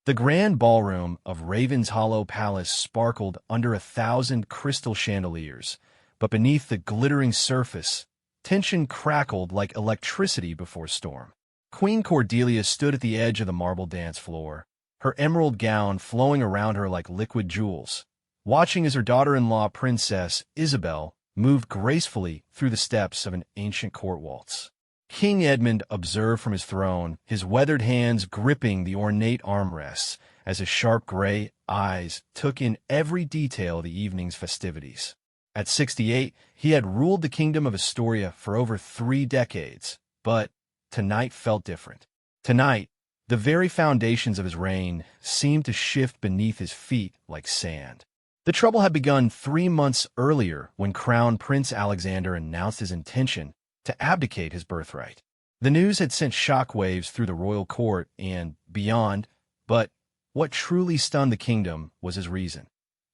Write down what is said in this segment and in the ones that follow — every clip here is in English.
The grand ballroom of Raven's Hollow Palace sparkled under 1,000 crystal chandeliers, but beneath the glittering surface, tension crackled like electricity before storm. Queen Cordelia stood at the edge of the marble dance floor, her emerald gown flowing around her like liquid jewels, watching as her daughter-in-law, Princess Isabel, moved gracefully through the steps of an ancient court waltz. King Edmund observed from his throne, his weathered hands gripping the ornate armrests, as his sharp gray eyes took in every detail of the evening's festivities. At 68, he had ruled the kingdom of Astoria for over 3 decades, but tonight felt different. Tonight, the very foundations of his reign seemed to shift beneath his feet like sand. The trouble had begun 3 months earlier when Crown Prince Alexander announced his intention to abdicate his birthright. The news had sent shockwaves through the royal court and beyond, but what truly stunned the kingdom was his reason.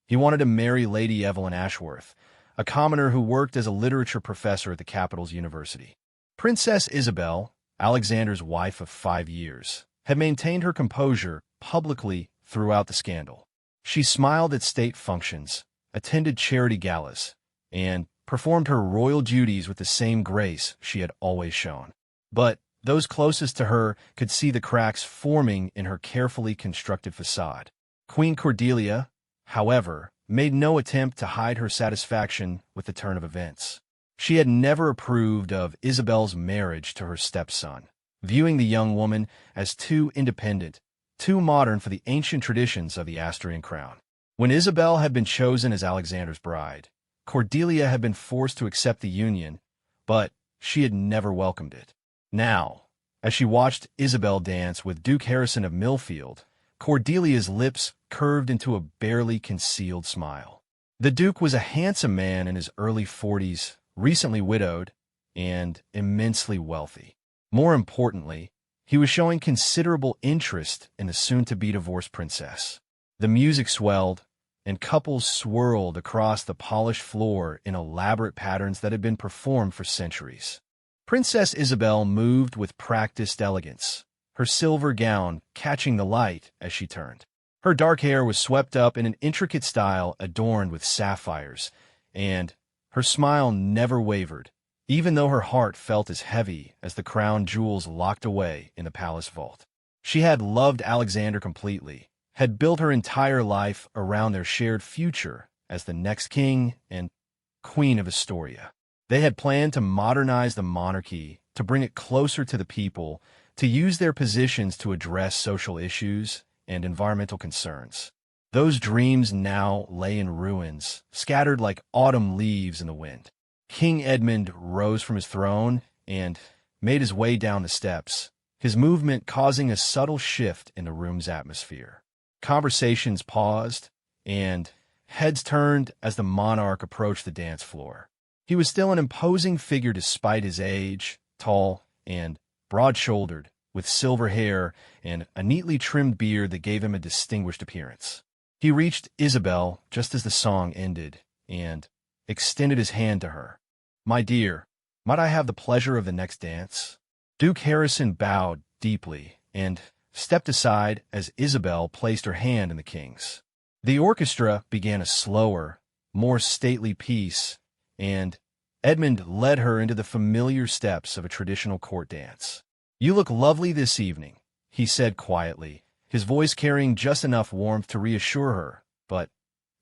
He wanted to marry Lady Evelyn Ashworth, a commoner who worked as a literature professor at the capital's university. Princess Isabel, Alexander's wife of 5 years, had maintained her composure publicly throughout the scandal. She smiled at state functions, attended charity galas, and performed her royal duties with the same grace she had always shown. But those closest to her could see the cracks forming in her carefully constructed facade. Queen Cordelia, however, made no attempt to hide her satisfaction with the turn of events. She had never approved of Isabel's marriage to her stepson, viewing the young woman as too independent, too modern for the ancient traditions of the Asturian crown. When Isabel had been chosen as Alexander's bride, Cordelia had been forced to accept the union, but she had never welcomed it. Now, as she watched Isabel dance with Duke Harrison of Millfield, Cordelia's lips curved into a barely concealed smile. The Duke was a handsome man in his early 40s, recently widowed, and immensely wealthy. More importantly, he was showing considerable interest in the soon-to-be divorced princess. The music swelled, and couples swirled across the polished floor in elaborate patterns that had been performed for centuries. Princess Isabel moved with practiced elegance, her silver gown catching the light as she turned. Her dark hair was swept up in an intricate style adorned with sapphires, and her smile never wavered, even though her heart felt as heavy as the crown jewels locked away in the palace vault. She had loved Alexander completely, had built her entire life around their shared future as the next king and queen of Astoria. They had planned to modernize the monarchy, to bring it closer to the people, to use their positions to address social issues and environmental concerns. Those dreams now lay in ruins, scattered like autumn leaves in the wind. King Edmund rose from his throne and made his way down the steps, his movement causing a subtle shift in the room's atmosphere. Conversations paused, and heads turned as the monarch approached the dance floor. He was still an imposing figure despite his age, tall and broad-shouldered, with silver hair and a neatly trimmed beard that gave him a distinguished appearance. He reached Isabel just as the song ended and extended his hand to her. "My dear, might I have the pleasure of the next dance?" Duke Harrison bowed deeply and stepped aside as Isabel placed her hand in the king's. The orchestra began a slower, more stately piece, and Edmund led her into the familiar steps of a traditional court dance. "You look lovely this evening," he said quietly, his voice carrying just enough warmth to reassure her, but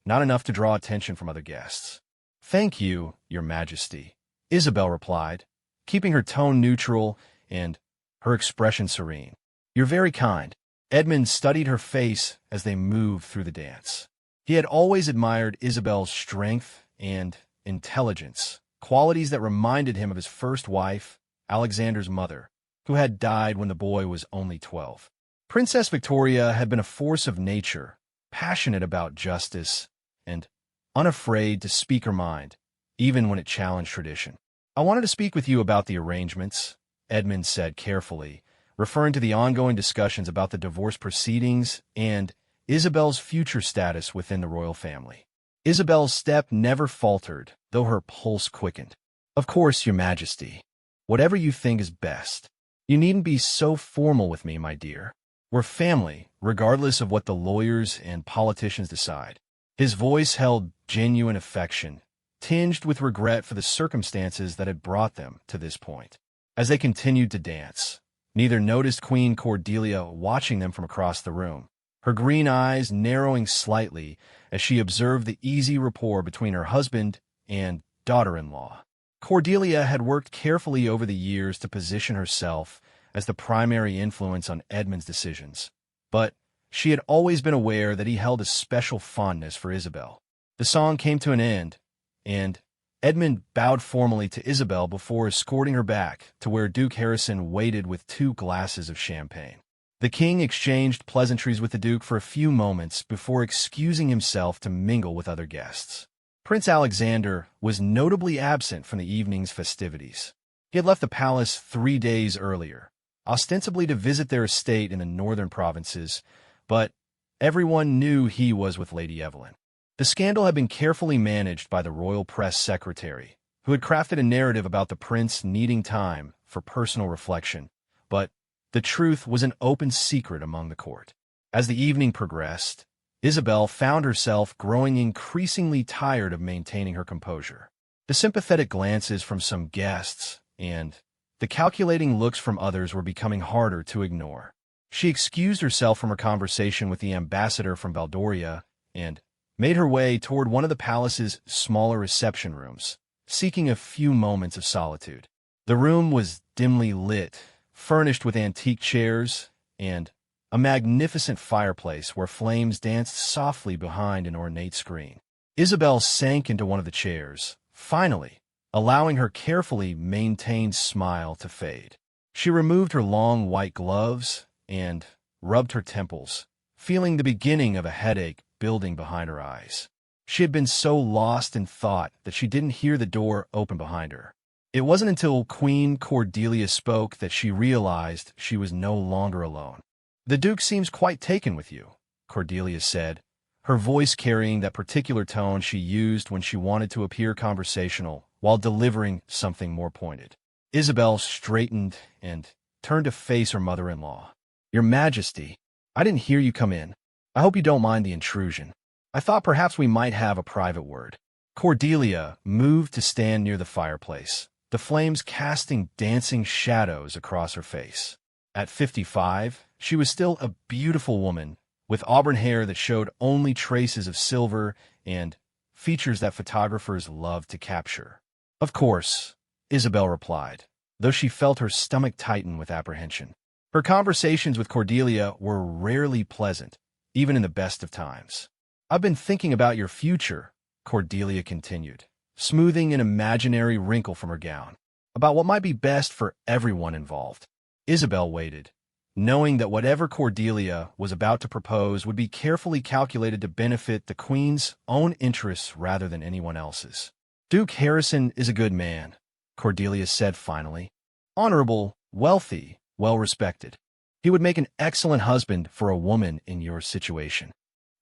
not enough to draw attention from other guests. "Thank you, Your Majesty," Isabel replied, keeping her tone neutral and her expression serene. "You're very kind." Edmund studied her face as they moved through the dance. He had always admired Isabel's strength and intelligence, qualities that reminded him of his first wife, Alexander's mother, who had died when the boy was only 12. Princess Victoria had been a force of nature, passionate about justice, and unafraid to speak her mind, even when it challenged tradition. "I wanted to speak with you about the arrangements," Edmund said carefully, referring to the ongoing discussions about the divorce proceedings and Isabel's future status within the royal family. Isabel's step never faltered, though her pulse quickened. "Of course, Your Majesty. Whatever you think is best. You needn't be so formal with me, my dear." We're family, regardless of what the lawyers and politicians decide. His voice held genuine affection, tinged with regret for the circumstances that had brought them to this point. As they continued to dance, neither noticed Queen Cordelia watching them from across the room, her green eyes narrowing slightly as she observed the easy rapport between her husband and daughter-in-law. Cordelia had worked carefully over the years to position herself as the primary influence on Edmund's decisions, but she had always been aware that he held a special fondness for Isabel. The song came to an end, and Edmund bowed formally to Isabel before escorting her back to where Duke Harrison waited with 2 glasses of champagne. The king exchanged pleasantries with the duke for a few moments before excusing himself to mingle with other guests. Prince Alexander was notably absent from the evening's festivities. He had left the palace 3 days earlier, ostensibly to visit their estate in the northern provinces, but everyone knew he was with Lady Evelyn. The scandal had been carefully managed by the royal press secretary, who had crafted a narrative about the prince needing time for personal reflection, but the truth was an open secret among the court. As the evening progressed, Isabel found herself growing increasingly tired of maintaining her composure. The sympathetic glances from some guests and the calculating looks from others were becoming harder to ignore. She excused herself from her conversation with the ambassador from Valdoria and made her way toward one of the palace's smaller reception rooms, seeking a few moments of solitude. The room was dimly lit, furnished with antique chairs and a magnificent fireplace where flames danced softly behind an ornate screen. Isabel sank into one of the chairs, finally, allowing her carefully maintained smile to fade. She removed her long white gloves and rubbed her temples, feeling the beginning of a headache building behind her eyes. She had been so lost in thought that she didn't hear the door open behind her. It wasn't until Queen Cordelia spoke that she realized she was no longer alone. "The Duke seems quite taken with you," Cordelia said, her voice carrying that particular tone she used when she wanted to appear conversational while delivering something more pointed. Isabel straightened and turned to face her mother-in-law. "Your Majesty, I didn't hear you come in. I hope you don't mind the intrusion. I thought perhaps we might have a private word." Cordelia moved to stand near the fireplace, the flames casting dancing shadows across her face. At 55, she was still a beautiful woman, with auburn hair that showed only traces of silver and features that photographers loved to capture. "Of course," Isabel replied, though she felt her stomach tighten with apprehension. Her conversations with Cordelia were rarely pleasant, even in the best of times. "I've been thinking about your future," Cordelia continued, smoothing an imaginary wrinkle from her gown, "about what might be best for everyone involved." Isabel waited, knowing that whatever Cordelia was about to propose would be carefully calculated to benefit the Queen's own interests rather than anyone else's. "Duke Harrison is a good man," Cordelia said finally. "Honorable, wealthy, well-respected. He would make an excellent husband for a woman in your situation."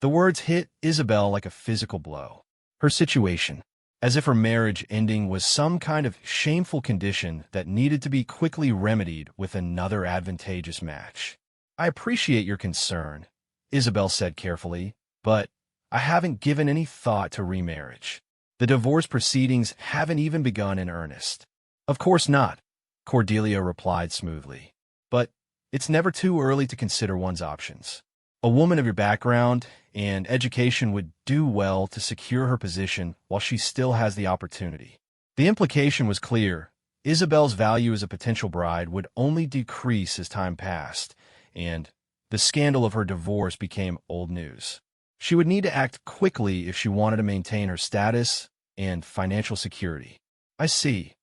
The words hit Isabel like a physical blow. Her situation, as if her marriage ending was some kind of shameful condition that needed to be quickly remedied with another advantageous match. "I appreciate your concern," Isabel said carefully, "but I haven't given any thought to remarriage. The divorce proceedings haven't even begun in earnest." "Of course not," Cordelia replied smoothly, "but it's never too early to consider one's options. A woman of your background and education would do well to secure her position while she still has the opportunity." The implication was clear. Isabel's value as a potential bride would only decrease as time passed, and the scandal of her divorce became old news. She would need to act quickly if she wanted to maintain her status and financial security. "I see,"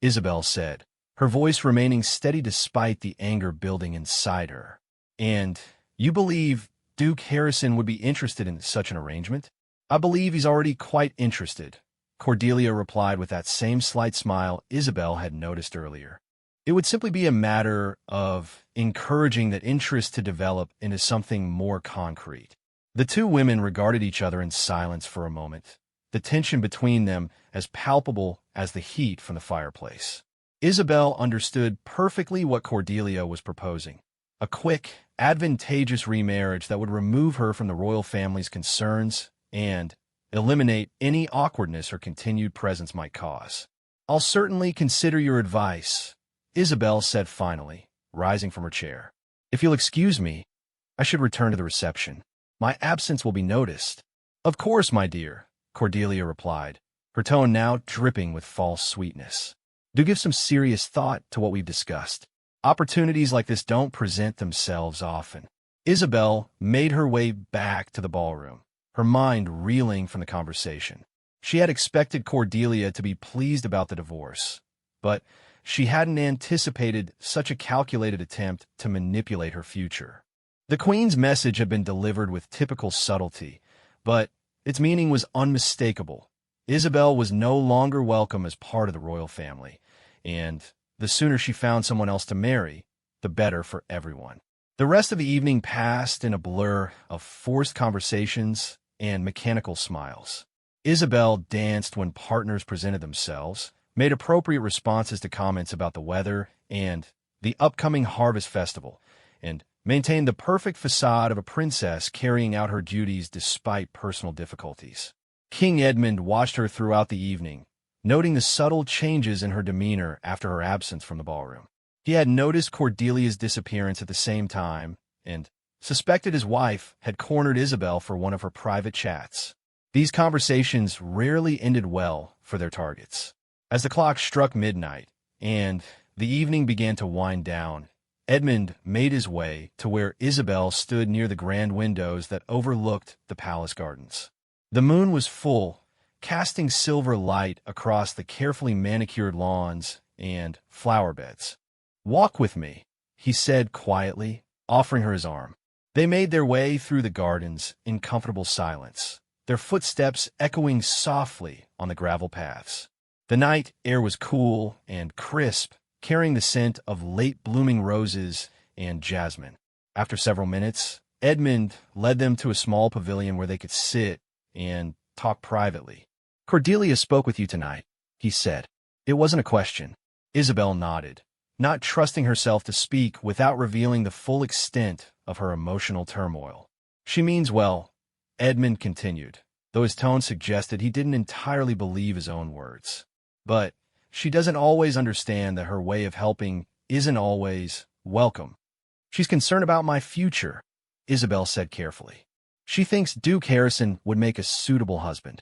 Isabel said, her voice remaining steady despite the anger building inside her. "And you believe Duke Harrison would be interested in such an arrangement?" "I believe he's already quite interested," Cordelia replied with that same slight smile Isabel had noticed earlier. "It would simply be a matter of encouraging that interest to develop into something more concrete." The two women regarded each other in silence for a moment, the tension between them as palpable as the heat from the fireplace. Isabel understood perfectly what Cordelia was proposing. A quick, advantageous remarriage that would remove her from the royal family's concerns and eliminate any awkwardness her continued presence might cause. "I'll certainly consider your advice," Isabel said finally, rising from her chair. "If you'll excuse me, I should return to the reception. My absence will be noticed." "Of course, my dear," Cordelia replied, her tone now dripping with false sweetness. "Do give some serious thought to what we've discussed. Opportunities like this don't present themselves often." Isabel made her way back to the ballroom, her mind reeling from the conversation. She had expected Cordelia to be pleased about the divorce, but she hadn't anticipated such a calculated attempt to manipulate her future. The Queen's message had been delivered with typical subtlety, but its meaning was unmistakable. Isabel was no longer welcome as part of the royal family, and the sooner she found someone else to marry, the better for everyone. The rest of the evening passed in a blur of forced conversations and mechanical smiles. Isabel danced when partners presented themselves, made appropriate responses to comments about the weather and the upcoming harvest festival, and maintained the perfect facade of a princess carrying out her duties despite personal difficulties. King Edmund watched her throughout the evening, noting the subtle changes in her demeanor after her absence from the ballroom. He had noticed Cordelia's disappearance at the same time and suspected his wife had cornered Isabel for one of her private chats. These conversations rarely ended well for their targets. As the clock struck midnight and the evening began to wind down, Edmund made his way to where Isabel stood near the grand windows that overlooked the palace gardens. The moon was full, casting silver light across the carefully manicured lawns and flower beds. "Walk with me," he said quietly, offering her his arm. They made their way through the gardens in comfortable silence, their footsteps echoing softly on the gravel paths. The night air was cool and crisp, carrying the scent of late-blooming roses and jasmine. After several minutes, Edmund led them to a small pavilion where they could sit and talk privately. "Cordelia spoke with you tonight," he said. It wasn't a question. Isabel nodded, not trusting herself to speak without revealing the full extent of her emotional turmoil. "She means well," Edmund continued, though his tone suggested he didn't entirely believe his own words. "But she doesn't always understand that her way of helping isn't always welcome. She's concerned about my future," Isabel said carefully. "She thinks Duke Harrison would make a suitable husband."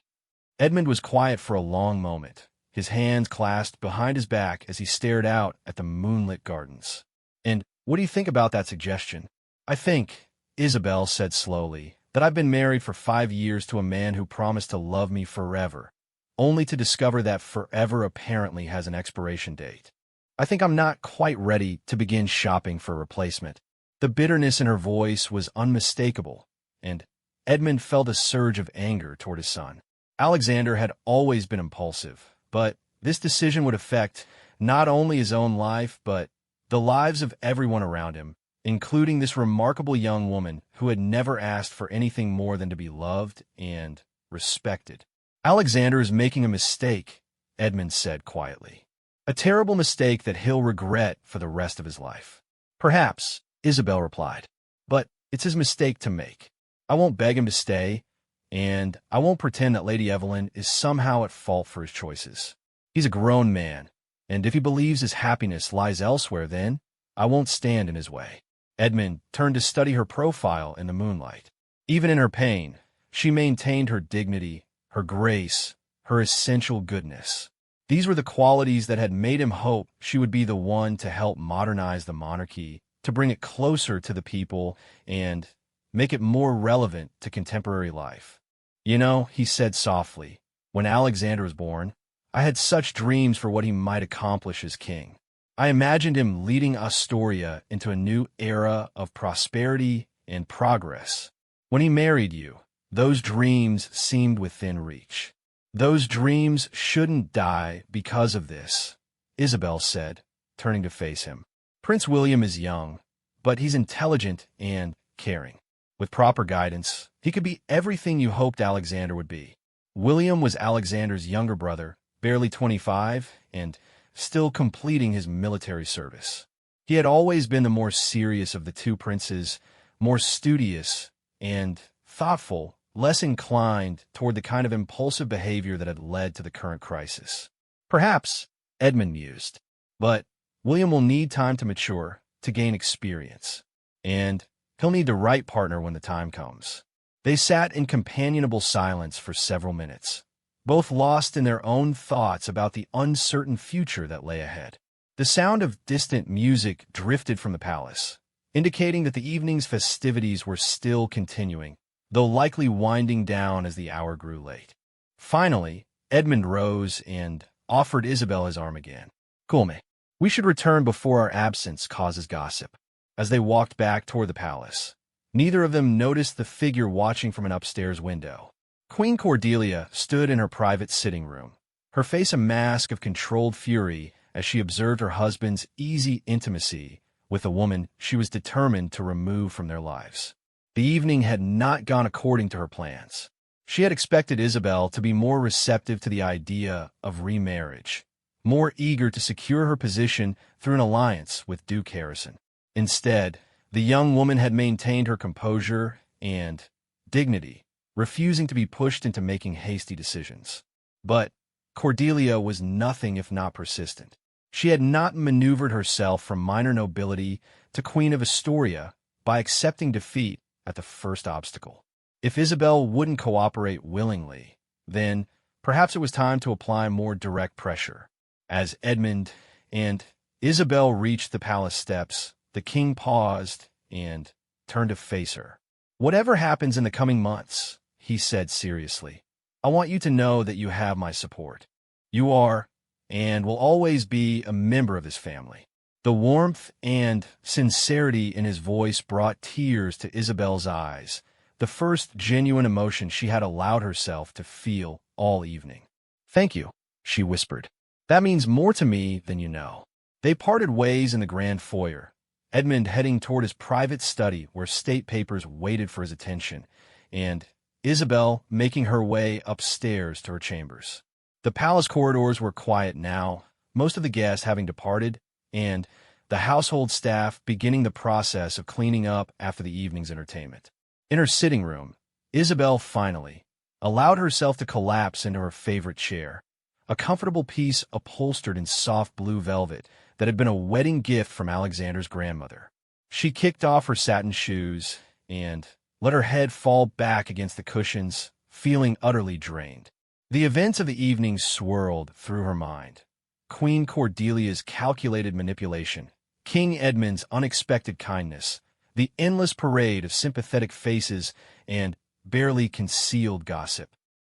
Edmund was quiet for a long moment, his hands clasped behind his back as he stared out at the moonlit gardens. "And what do you think about that suggestion?" "I think," Isabel said slowly, "that I've been married for 5 years to a man who promised to love me forever, only to discover that forever apparently has an expiration date. I think I'm not quite ready to begin shopping for a replacement." The bitterness in her voice was unmistakable, and Edmund felt a surge of anger toward his son. Alexander had always been impulsive, but this decision would affect not only his own life, but the lives of everyone around him, including this remarkable young woman who had never asked for anything more than to be loved and respected. "Alexander is making a mistake," Edmund said quietly. "A terrible mistake that he'll regret for the rest of his life." "Perhaps," Isabel replied, "but it's his mistake to make. I won't beg him to stay, and I won't pretend that Lady Evelyn is somehow at fault for his choices. He's a grown man, and if he believes his happiness lies elsewhere, then I won't stand in his way." Edmund turned to study her profile in the moonlight. Even in her pain, she maintained her dignity, her grace, her essential goodness. These were the qualities that had made him hope she would be the one to help modernize the monarchy, to bring it closer to the people, and make it more relevant to contemporary life. "You know," he said softly, "when Alexander was born, I had such dreams for what he might accomplish as king. I imagined him leading Astoria into a new era of prosperity and progress. When he married you, those dreams seemed within reach. Those dreams shouldn't die because of this," Isabel said, turning to face him. "Prince William is young, but he's intelligent and caring. With proper guidance, he could be everything you hoped Alexander would be." William was Alexander's younger brother, barely 25, and still completing his military service. He had always been the more serious of the two princes, more studious and thoughtful, less inclined toward the kind of impulsive behavior that had led to the current crisis. Perhaps, Edmund mused, but William will need time to mature, to gain experience, and he'll need the right partner when the time comes. They sat in companionable silence for several minutes, both lost in their own thoughts about the uncertain future that lay ahead. The sound of distant music drifted from the palace, indicating that the evening's festivities were still continuing, though likely winding down as the hour grew late. Finally, Edmund rose and offered Isabel his arm again. "Come, we should return before our absence causes gossip." As they walked back toward the palace, neither of them noticed the figure watching from an upstairs window. Queen Cordelia stood in her private sitting room, her face a mask of controlled fury as she observed her husband's easy intimacy with a woman she was determined to remove from their lives. The evening had not gone according to her plans. She had expected Isabel to be more receptive to the idea of remarriage, more eager to secure her position through an alliance with Duke Harrison. Instead, the young woman had maintained her composure and dignity, refusing to be pushed into making hasty decisions. But Cordelia was nothing if not persistent. She had not maneuvered herself from minor nobility to Queen of Astoria by accepting defeat at the first obstacle. If Isabel wouldn't cooperate willingly, then perhaps it was time to apply more direct pressure. As Edmund and Isabel reached the palace steps, the king paused and turned to face her. "Whatever happens in the coming months," he said seriously, "I want you to know that you have my support. You are, and will always be, a member of this family." The warmth and sincerity in his voice brought tears to Isabel's eyes, the first genuine emotion she had allowed herself to feel all evening. "Thank you," she whispered. "That means more to me than you know." They parted ways in the grand foyer, Edmund heading toward his private study where state papers waited for his attention, and Isabel making her way upstairs to her chambers. The palace corridors were quiet now, most of the guests having departed, and the household staff beginning the process of cleaning up after the evening's entertainment. In her sitting room, Isabel finally allowed herself to collapse into her favorite chair, a comfortable piece upholstered in soft blue velvet that had been a wedding gift from Alexander's grandmother. She kicked off her satin shoes and let her head fall back against the cushions, feeling utterly drained. The events of the evening swirled through her mind. Queen Cordelia's calculated manipulation, King Edmund's unexpected kindness, the endless parade of sympathetic faces and barely concealed gossip.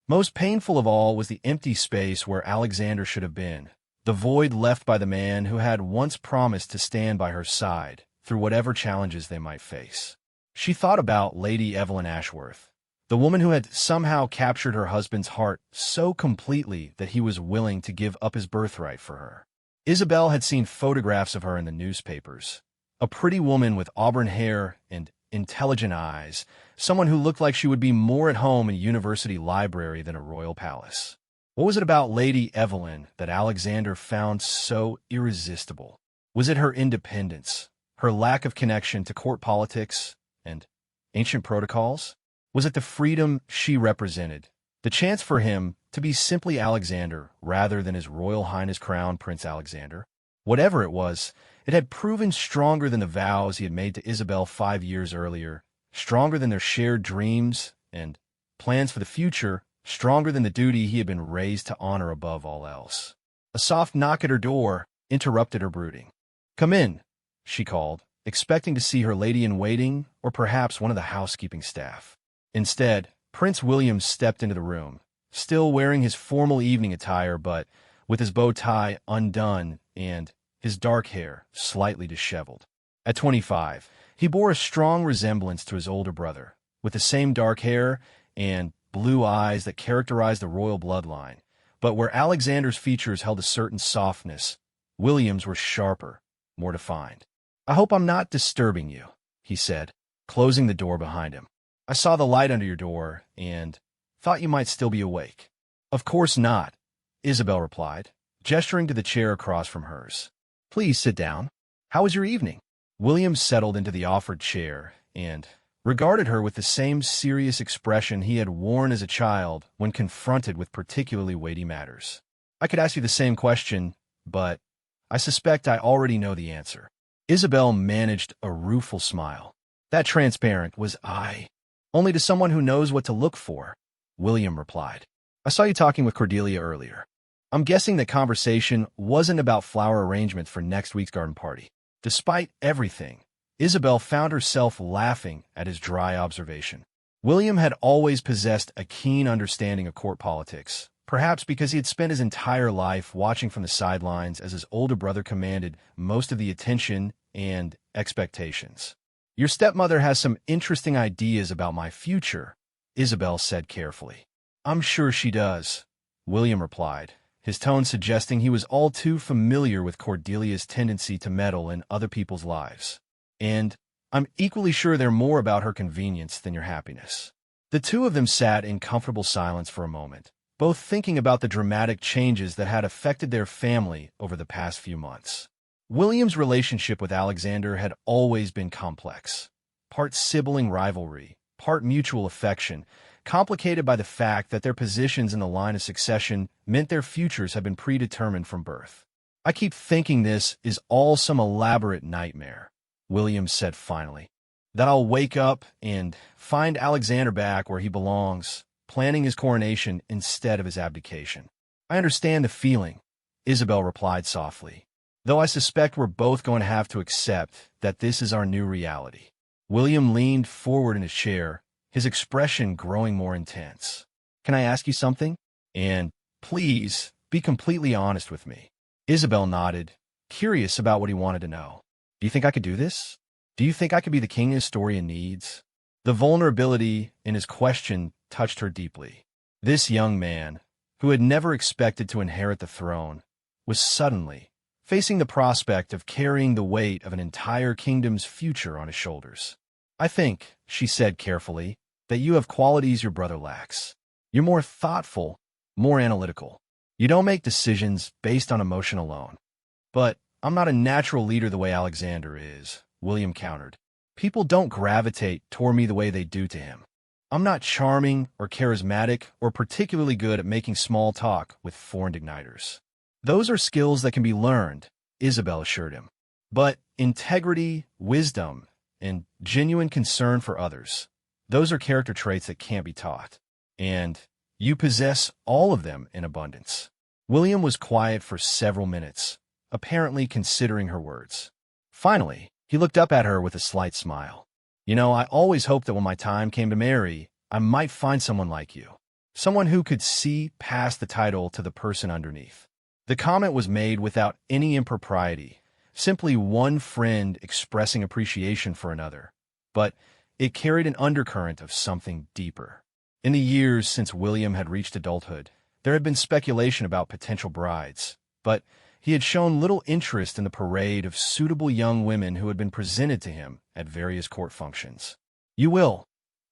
Most painful of all was the empty space where Alexander should have been, the void left by the man who had once promised to stand by her side through whatever challenges they might face. She thought about Lady Evelyn Ashworth, the woman who had somehow captured her husband's heart so completely that he was willing to give up his birthright for her. Isabel had seen photographs of her in the newspapers, a pretty woman with auburn hair and intelligent eyes, someone who looked like she would be more at home in a university library than a royal palace. What was it about Lady Evelyn that Alexander found so irresistible? Was it her independence, her lack of connection to court politics and ancient protocols? Was it the freedom she represented, the chance for him to be simply Alexander rather than His Royal Highness Crown Prince Alexander? Whatever it was, it had proven stronger than the vows he had made to Isabel 5 years earlier, stronger than their shared dreams and plans for the future, stronger than the duty he had been raised to honor above all else. A soft knock at her door interrupted her brooding. "Come in," she called, expecting to see her lady-in-waiting or perhaps one of the housekeeping staff. Instead, Prince William stepped into the room, still wearing his formal evening attire but with his bow tie undone and his dark hair slightly disheveled. At 25, he bore a strong resemblance to his older brother, with the same dark hair and blue eyes that characterized the royal bloodline. But where Alexander's features held a certain softness, William's were sharper, more defined. "I hope I'm not disturbing you," he said, closing the door behind him. "I saw the light under your door and thought you might still be awake." "Of course not," Isabel replied, gesturing to the chair across from hers. "Please sit down." How was your evening? William settled into the offered chair and regarded her with the same serious expression he had worn as a child when confronted with particularly weighty matters. I could ask you the same question, but I suspect I already know the answer. Isabel managed a rueful smile. That transparent was I. Only to someone who knows what to look for, William replied. I saw you talking with Cordelia earlier. I'm guessing that conversation wasn't about flower arrangements for next week's garden party. Despite everything, Isabel found herself laughing at his dry observation. William had always possessed a keen understanding of court politics, perhaps because he had spent his entire life watching from the sidelines as his older brother commanded most of the attention and expectations. Your stepmother has some interesting ideas about my future, Isabel said carefully. I'm sure she does, William replied, his tone suggesting he was all too familiar with Cordelia's tendency to meddle in other people's lives. And I'm equally sure they're more about her convenience than your happiness. The two of them sat in comfortable silence for a moment, both thinking about the dramatic changes that had affected their family over the past few months. William's relationship with Alexander had always been complex, part sibling rivalry, part mutual affection, complicated by the fact that their positions in the line of succession meant their futures had been predetermined from birth. I keep thinking this is all some elaborate nightmare, William said finally, that I'll wake up and find Alexander back where he belongs, planning his coronation instead of his abdication. I understand the feeling, Isabel replied softly, though I suspect we're both going to have to accept that this is our new reality. William leaned forward in his chair, his expression growing more intense. Can I ask you something? And please, be completely honest with me. Isabel nodded, curious about what he wanted to know. Do you think I could do this? Do you think I could be the king his story needs? The vulnerability in his question touched her deeply. This young man, who had never expected to inherit the throne, was suddenly facing the prospect of carrying the weight of an entire kingdom's future on his shoulders. I think, she said carefully, that you have qualities your brother lacks. You're more thoughtful, more analytical. You don't make decisions based on emotion alone. But I'm not a natural leader the way Alexander is, William countered. People don't gravitate toward me the way they do to him. I'm not charming or charismatic or particularly good at making small talk with foreign dignitars. Those are skills that can be learned, Isabel assured him. But integrity, wisdom, and genuine concern for others, those are character traits that can't be taught. And you possess all of them in abundance. William was quiet for several minutes, apparently considering her words. Finally, he looked up at her with a slight smile. You know, I always hoped that when my time came to marry, I might find someone like you. Someone who could see past the title to the person underneath. The comment was made without any impropriety, simply one friend expressing appreciation for another. But it carried an undercurrent of something deeper. In the years since William had reached adulthood, there had been speculation about potential brides, but he had shown little interest in the parade of suitable young women who had been presented to him at various court functions. You will,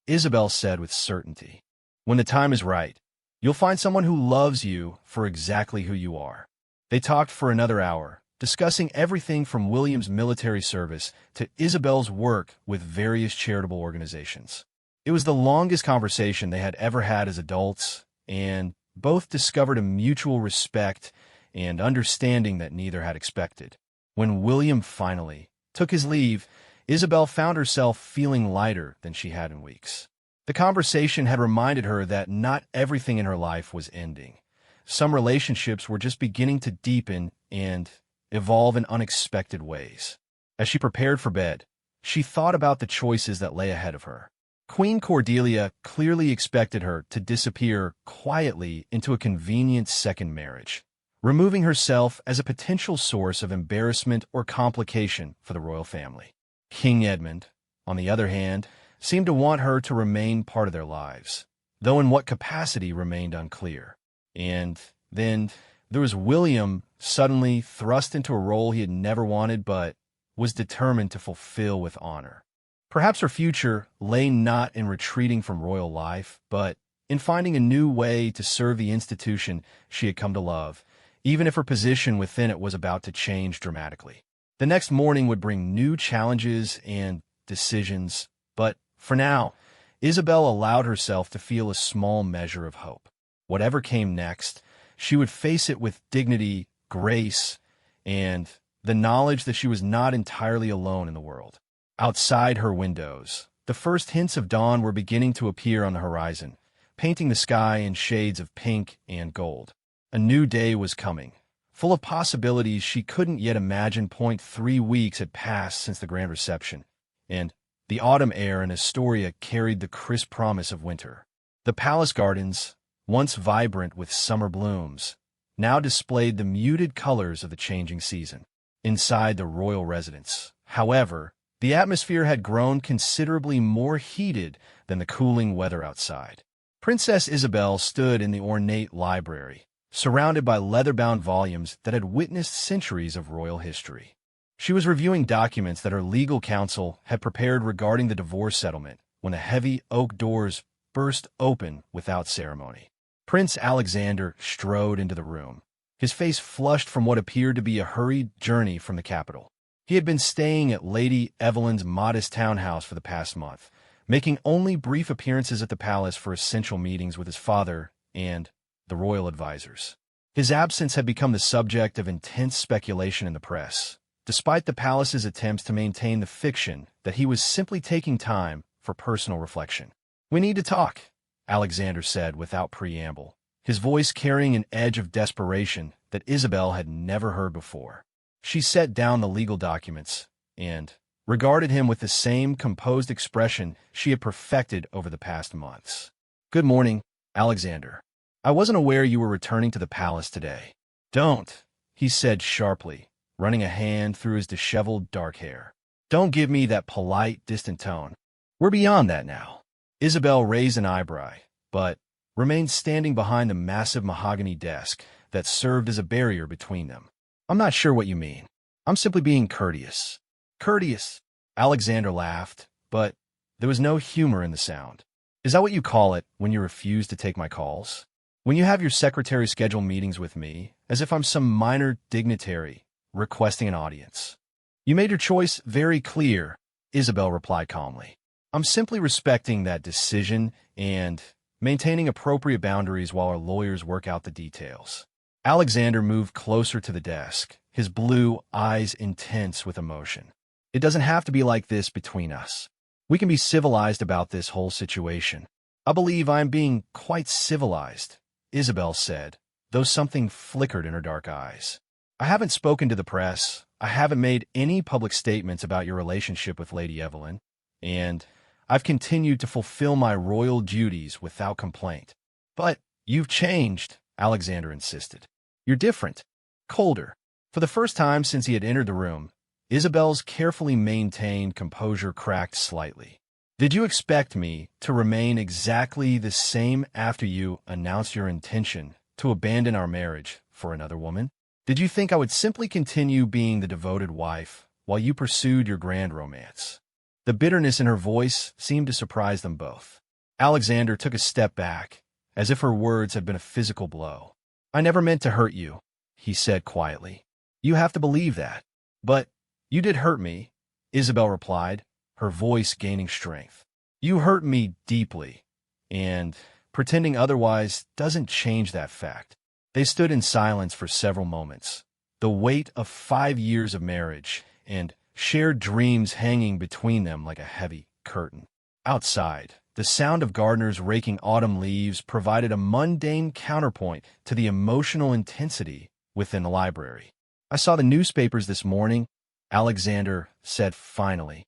Isabel said with certainty. When the time is right, you'll find someone who loves you for exactly who you are. They talked for another hour, discussing everything from William's military service to Isabel's work with various charitable organizations. It was the longest conversation they had ever had as adults, and both discovered a mutual respect and understanding that neither had expected. When William finally took his leave, Isabel found herself feeling lighter than she had in weeks. The conversation had reminded her that not everything in her life was ending. Some relationships were just beginning to deepen and evolve in unexpected ways. As she prepared for bed, she thought about the choices that lay ahead of her. Queen Cordelia clearly expected her to disappear quietly into a convenient second marriage, removing herself as a potential source of embarrassment or complication for the royal family. King Edmund, on the other hand, seemed to want her to remain part of their lives, though in what capacity remained unclear. And then there was William, suddenly thrust into a role he had never wanted but was determined to fulfill with honor. Perhaps her future lay not in retreating from royal life, but in finding a new way to serve the institution she had come to love, even if her position within it was about to change dramatically. The next morning would bring new challenges and decisions, but for now, Isabel allowed herself to feel a small measure of hope. Whatever came next, she would face it with dignity, grace, and the knowledge that she was not entirely alone in the world. Outside her windows, the first hints of dawn were beginning to appear on the horizon, painting the sky in shades of pink and gold. A new day was coming, full of possibilities she couldn't yet imagine. 3 weeks had passed since the grand reception, and the autumn air in Astoria carried the crisp promise of winter. The palace gardens, once vibrant with summer blooms, now displayed the muted colors of the changing season. Inside the royal residence, however, the atmosphere had grown considerably more heated than the cooling weather outside. Princess Isabel stood in the ornate library, surrounded by leather-bound volumes that had witnessed centuries of royal history. She was reviewing documents that her legal counsel had prepared regarding the divorce settlement when the heavy oak doors burst open without ceremony. Prince Alexander strode into the room, his face flushed from what appeared to be a hurried journey from the capital. He had been staying at Lady Evelyn's modest townhouse for the past month, making only brief appearances at the palace for essential meetings with his father and the royal advisors. His absence had become the subject of intense speculation in the press, despite the palace's attempts to maintain the fiction that he was simply taking time for personal reflection. "We need to talk," Alexander said without preamble, his voice carrying an edge of desperation that Isabel had never heard before. She set down the legal documents and regarded him with the same composed expression she had perfected over the past months. "Good morning, Alexander. I wasn't aware you were returning to the palace today." "Don't," he said sharply, running a hand through his disheveled dark hair. "Don't give me that polite, distant tone. We're beyond that now." Isabel raised an eyebrow, but remained standing behind the massive mahogany desk that served as a barrier between them. "I'm not sure what you mean. I'm simply being courteous." "Courteous?" Alexander laughed, but there was no humor in the sound. "Is that what you call it when you refuse to take my calls? When you have your secretary schedule meetings with me, as if I'm some minor dignitary requesting an audience?" "You made your choice very clear," Isabel replied calmly. "I'm simply respecting that decision and maintaining appropriate boundaries while our lawyers work out the details." Alexander moved closer to the desk, his blue eyes intense with emotion. "It doesn't have to be like this between us. We can be civilized about this whole situation." "I believe I'm being quite civilized," Isabel said, though something flickered in her dark eyes. "I haven't spoken to the press. I haven't made any public statements about your relationship with Lady Evelyn, and I've continued to fulfill my royal duties without complaint." "But you've changed," Alexander insisted. "You're different, colder." For the first time since he had entered the room, Isabel's carefully maintained composure cracked slightly. "Did you expect me to remain exactly the same after you announced your intention to abandon our marriage for another woman? Did you think I would simply continue being the devoted wife while you pursued your grand romance?" The bitterness in her voice seemed to surprise them both. Alexander took a step back, as if her words had been a physical blow. "I never meant to hurt you," he said quietly. "You have to believe that." "But you did hurt me," Isabel replied, her voice gaining strength. "You hurt me deeply, and pretending otherwise doesn't change that fact." They stood in silence for several moments, the weight of 5 years of marriage and shared dreams hanging between them like a heavy curtain. Outside, the sound of gardeners raking autumn leaves provided a mundane counterpoint to the emotional intensity within the library. "I saw the newspapers this morning," Alexander said finally.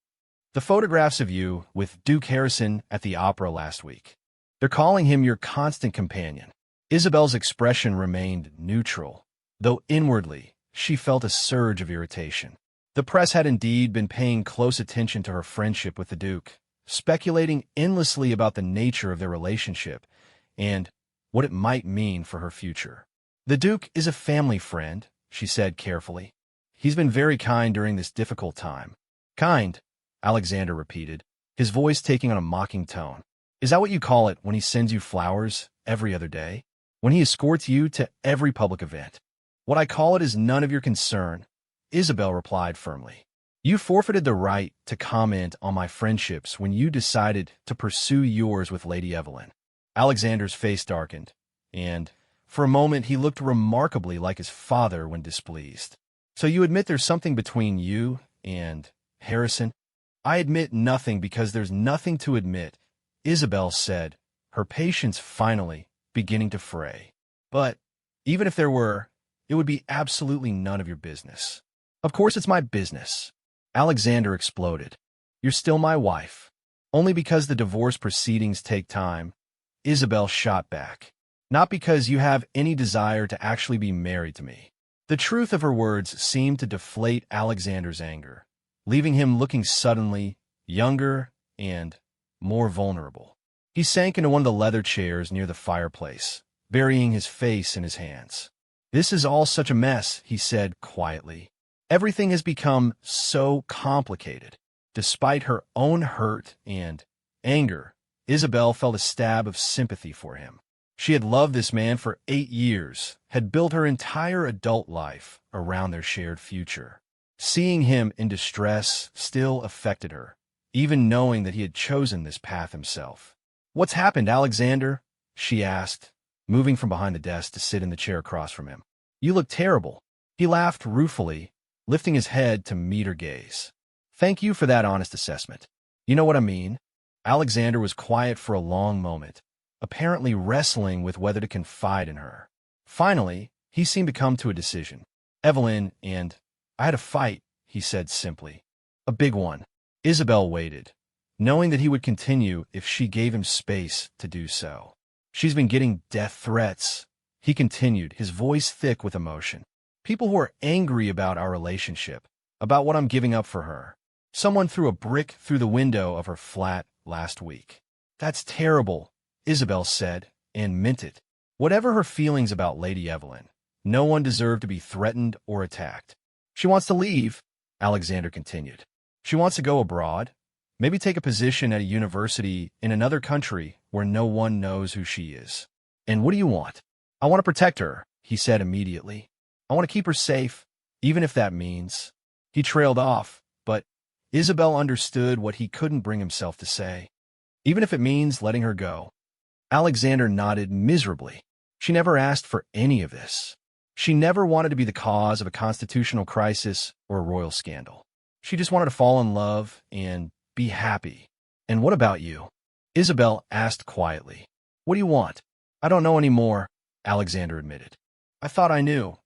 "The photographs of you with Duke Harrison at the opera last week. They're calling him your constant companion." Isabel's expression remained neutral, though inwardly she felt a surge of irritation. The press had indeed been paying close attention to her friendship with the Duke, speculating endlessly about the nature of their relationship and what it might mean for her future. "The Duke is a family friend," she said carefully. "He's been very kind during this difficult time." "Kind," Alexander repeated, his voice taking on a mocking tone. "Is that what you call it when he sends you flowers every other day? When he escorts you to every public event?" "What I call it is none of your concern," Isabel replied firmly. You forfeited the right to comment on my friendships when you decided to pursue yours with Lady Evelyn. Alexander's face darkened, and for a moment he looked remarkably like his father when displeased. So you admit there's something between you and Harrison? I admit nothing because there's nothing to admit, Isabel said, her patience finally beginning to fray. But even if there were, it would be absolutely none of your business. Of course it's my business. Alexander exploded. You're still my wife. Only because the divorce proceedings take time, Isabel shot back. Not because you have any desire to actually be married to me. The truth of her words seemed to deflate Alexander's anger, leaving him looking suddenly younger and more vulnerable. He sank into one of the leather chairs near the fireplace, burying his face in his hands. This is all such a mess, he said quietly. Everything has become so complicated. Despite her own hurt and anger, Isabel felt a stab of sympathy for him. She had loved this man for 8 years, had built her entire adult life around their shared future. Seeing him in distress still affected her, even knowing that he had chosen this path himself. What's happened, Alexander? She asked, moving from behind the desk to sit in the chair across from him. You look terrible. He laughed ruefully, lifting his head to meet her gaze. Thank you for that honest assessment. You know what I mean? Alexander was quiet for a long moment, apparently wrestling with whether to confide in her. Finally, he seemed to come to a decision. Evelyn and I had a fight, he said simply. A big one. Isabel waited, knowing that he would continue if she gave him space to do so. She's been getting death threats, he continued, his voice thick with emotion. People who are angry about our relationship, about what I'm giving up for her. Someone threw a brick through the window of her flat last week. That's terrible, Isabel said, and meant it. Whatever her feelings about Lady Evelyn, no one deserved to be threatened or attacked. She wants to leave, Alexander continued. She wants to go abroad, maybe take a position at a university in another country where no one knows who she is. And what do you want? I want to protect her, he said immediately. I want to keep her safe, even if that means. He trailed off, but Isabel understood what he couldn't bring himself to say. Even if it means letting her go. Alexander nodded miserably. She never asked for any of this. She never wanted to be the cause of a constitutional crisis or a royal scandal. She just wanted to fall in love and be happy. And what about you? Isabel asked quietly. What do you want? I don't know anymore, Alexander admitted. I thought I knew.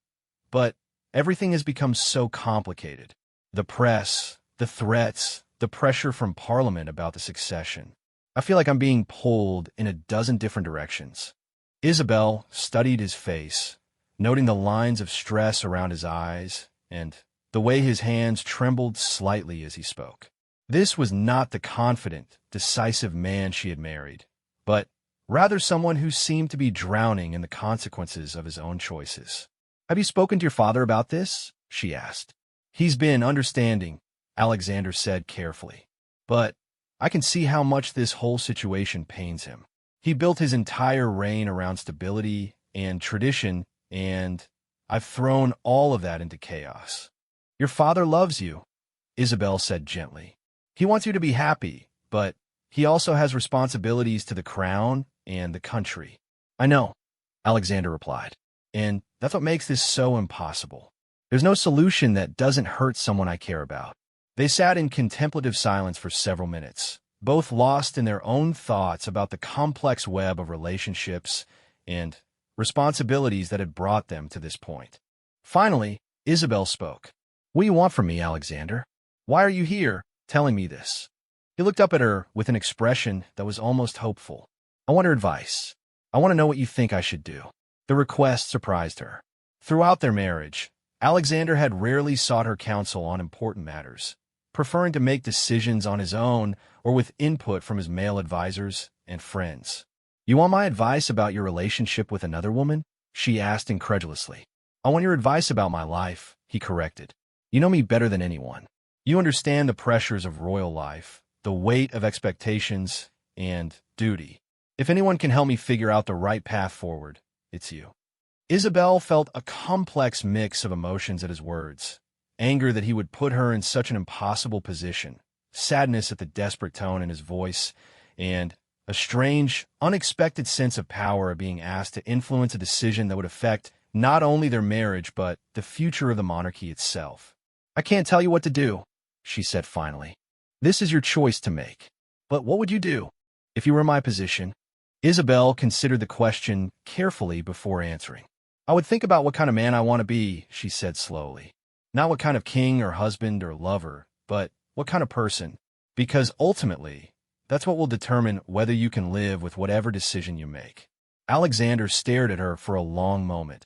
But everything has become so complicated. The press, the threats, the pressure from Parliament about the succession. I feel like I'm being pulled in a dozen different directions. Isabel studied his face, noting the lines of stress around his eyes and the way his hands trembled slightly as he spoke. This was not the confident, decisive man she had married, but rather someone who seemed to be drowning in the consequences of his own choices. Have you spoken to your father about this? She asked. He's been understanding, Alexander said carefully. But I can see how much this whole situation pains him. He built his entire reign around stability and tradition, and I've thrown all of that into chaos. Your father loves you, Isabel said gently. He wants you to be happy, but he also has responsibilities to the crown and the country. I know, Alexander replied, and that's what makes this so impossible. There's no solution that doesn't hurt someone I care about. They sat in contemplative silence for several minutes, both lost in their own thoughts about the complex web of relationships and responsibilities that had brought them to this point. Finally, Isabel spoke. What do you want from me, Alexander? Why are you here, telling me this? He looked up at her with an expression that was almost hopeful. I want her advice. I want to know what you think I should do. The request surprised her. Throughout their marriage, Alexander had rarely sought her counsel on important matters, preferring to make decisions on his own or with input from his male advisors and friends. You want my advice about your relationship with another woman? She asked incredulously. I want your advice about my life, he corrected. You know me better than anyone. You understand the pressures of royal life, the weight of expectations, and duty. If anyone can help me figure out the right path forward, it's you. Isabel felt a complex mix of emotions at his words, anger that he would put her in such an impossible position, sadness at the desperate tone in his voice, and a strange, unexpected sense of power of being asked to influence a decision that would affect not only their marriage but the future of the monarchy itself. "I can't tell you what to do," she said finally. "This is your choice to make. But what would you do if you were in my position?" Isabel considered the question carefully before answering. "I would think about what kind of man I want to be," she said slowly. "Not what kind of king or husband or lover, but what kind of person. Because ultimately, that's what will determine whether you can live with whatever decision you make." Alexander stared at her for a long moment,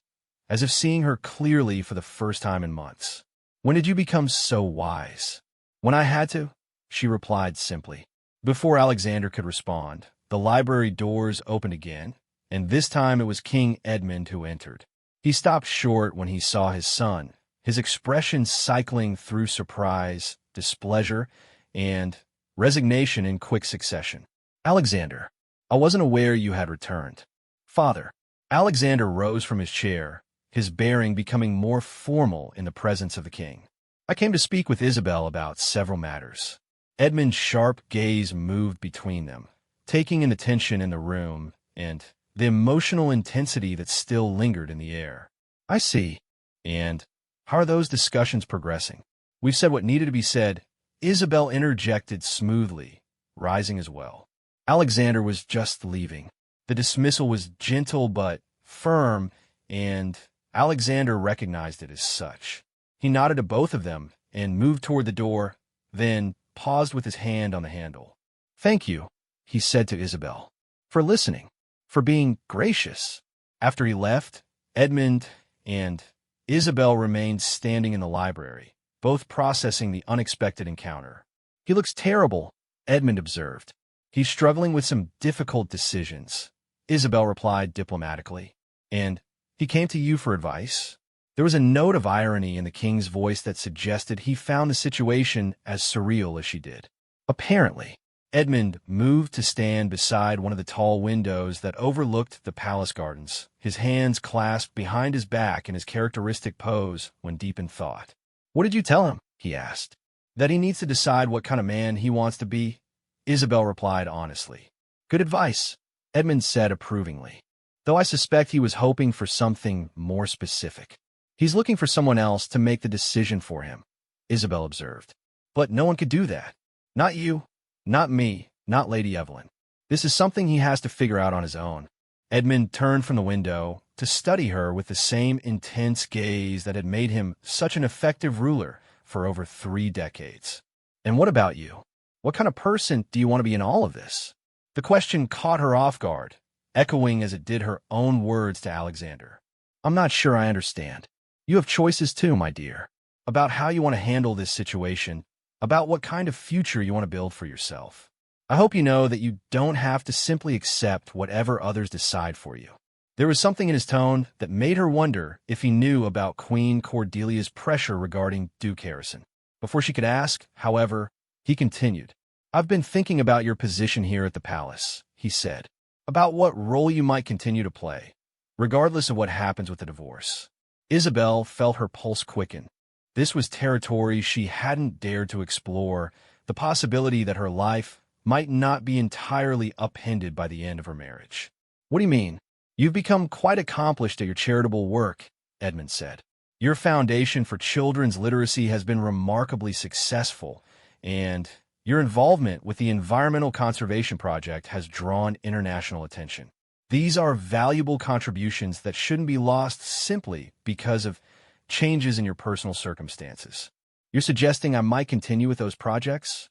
as if seeing her clearly for the first time in months. "When did you become so wise?" "When I had to," she replied simply. Before Alexander could respond, the library doors opened again, and this time it was King Edmund who entered. He stopped short when he saw his son, his expression cycling through surprise, displeasure, and resignation in quick succession. "Alexander, I wasn't aware you had returned." "Father." Alexander rose from his chair, his bearing becoming more formal in the presence of the king. "I came to speak with Isabel about several matters." Edmund's sharp gaze moved between them, taking in the tension in the room and the emotional intensity that still lingered in the air. "I see. And how are those discussions progressing?" "We've said what needed to be said," Isabel interjected smoothly, rising as well. Alexander was just leaving. The dismissal was gentle but firm, and Alexander recognized it as such. He nodded to both of them and moved toward the door, then paused with his hand on the handle. "Thank you," he said to Isabel, "for listening, for being gracious." After he left, Edmund and Isabel remained standing in the library, both processing the unexpected encounter. "He looks terrible," Edmund observed. "He's struggling with some difficult decisions," Isabel replied diplomatically. "And he came to you for advice?" There was a note of irony in the king's voice that suggested he found the situation as surreal as she did. Apparently, Edmund moved to stand beside one of the tall windows that overlooked the palace gardens, his hands clasped behind his back in his characteristic pose when deep in thought. "What did you tell him?" he asked. "That he needs to decide what kind of man he wants to be," Isabel replied honestly. "Good advice," Edmund said approvingly, though I suspect he was hoping for something more specific. "He's looking for someone else to make the decision for him," Isabel observed. "But no one could do that. Not you, not me, not Lady Evelyn. This is something he has to figure out on his own." Edmund turned from the window to study her with the same intense gaze that had made him such an effective ruler for over 3 decades. "And what about you? What kind of person do you want to be in all of this?" The question caught her off guard, echoing as it did her own words to Alexander. "I'm not sure I understand." "You have choices too, my dear, about how you want to handle this situation, about what kind of future you want to build for yourself. I hope you know that you don't have to simply accept whatever others decide for you." There was something in his tone that made her wonder if he knew about Queen Cordelia's pressure regarding Duke Harrison. Before she could ask, however, he continued. "I've been thinking about your position here at the palace," he said, "about what role you might continue to play, regardless of what happens with the divorce." Isabel felt her pulse quicken. This was territory she hadn't dared to explore, the possibility that her life might not be entirely upended by the end of her marriage. "What do you mean?" "You've become quite accomplished at your charitable work," Edmund said. "Your foundation for children's literacy has been remarkably successful, and your involvement with the Environmental Conservation Project has drawn international attention. These are valuable contributions that shouldn't be lost simply because of changes in your personal circumstances." "You're suggesting I might continue with those projects?"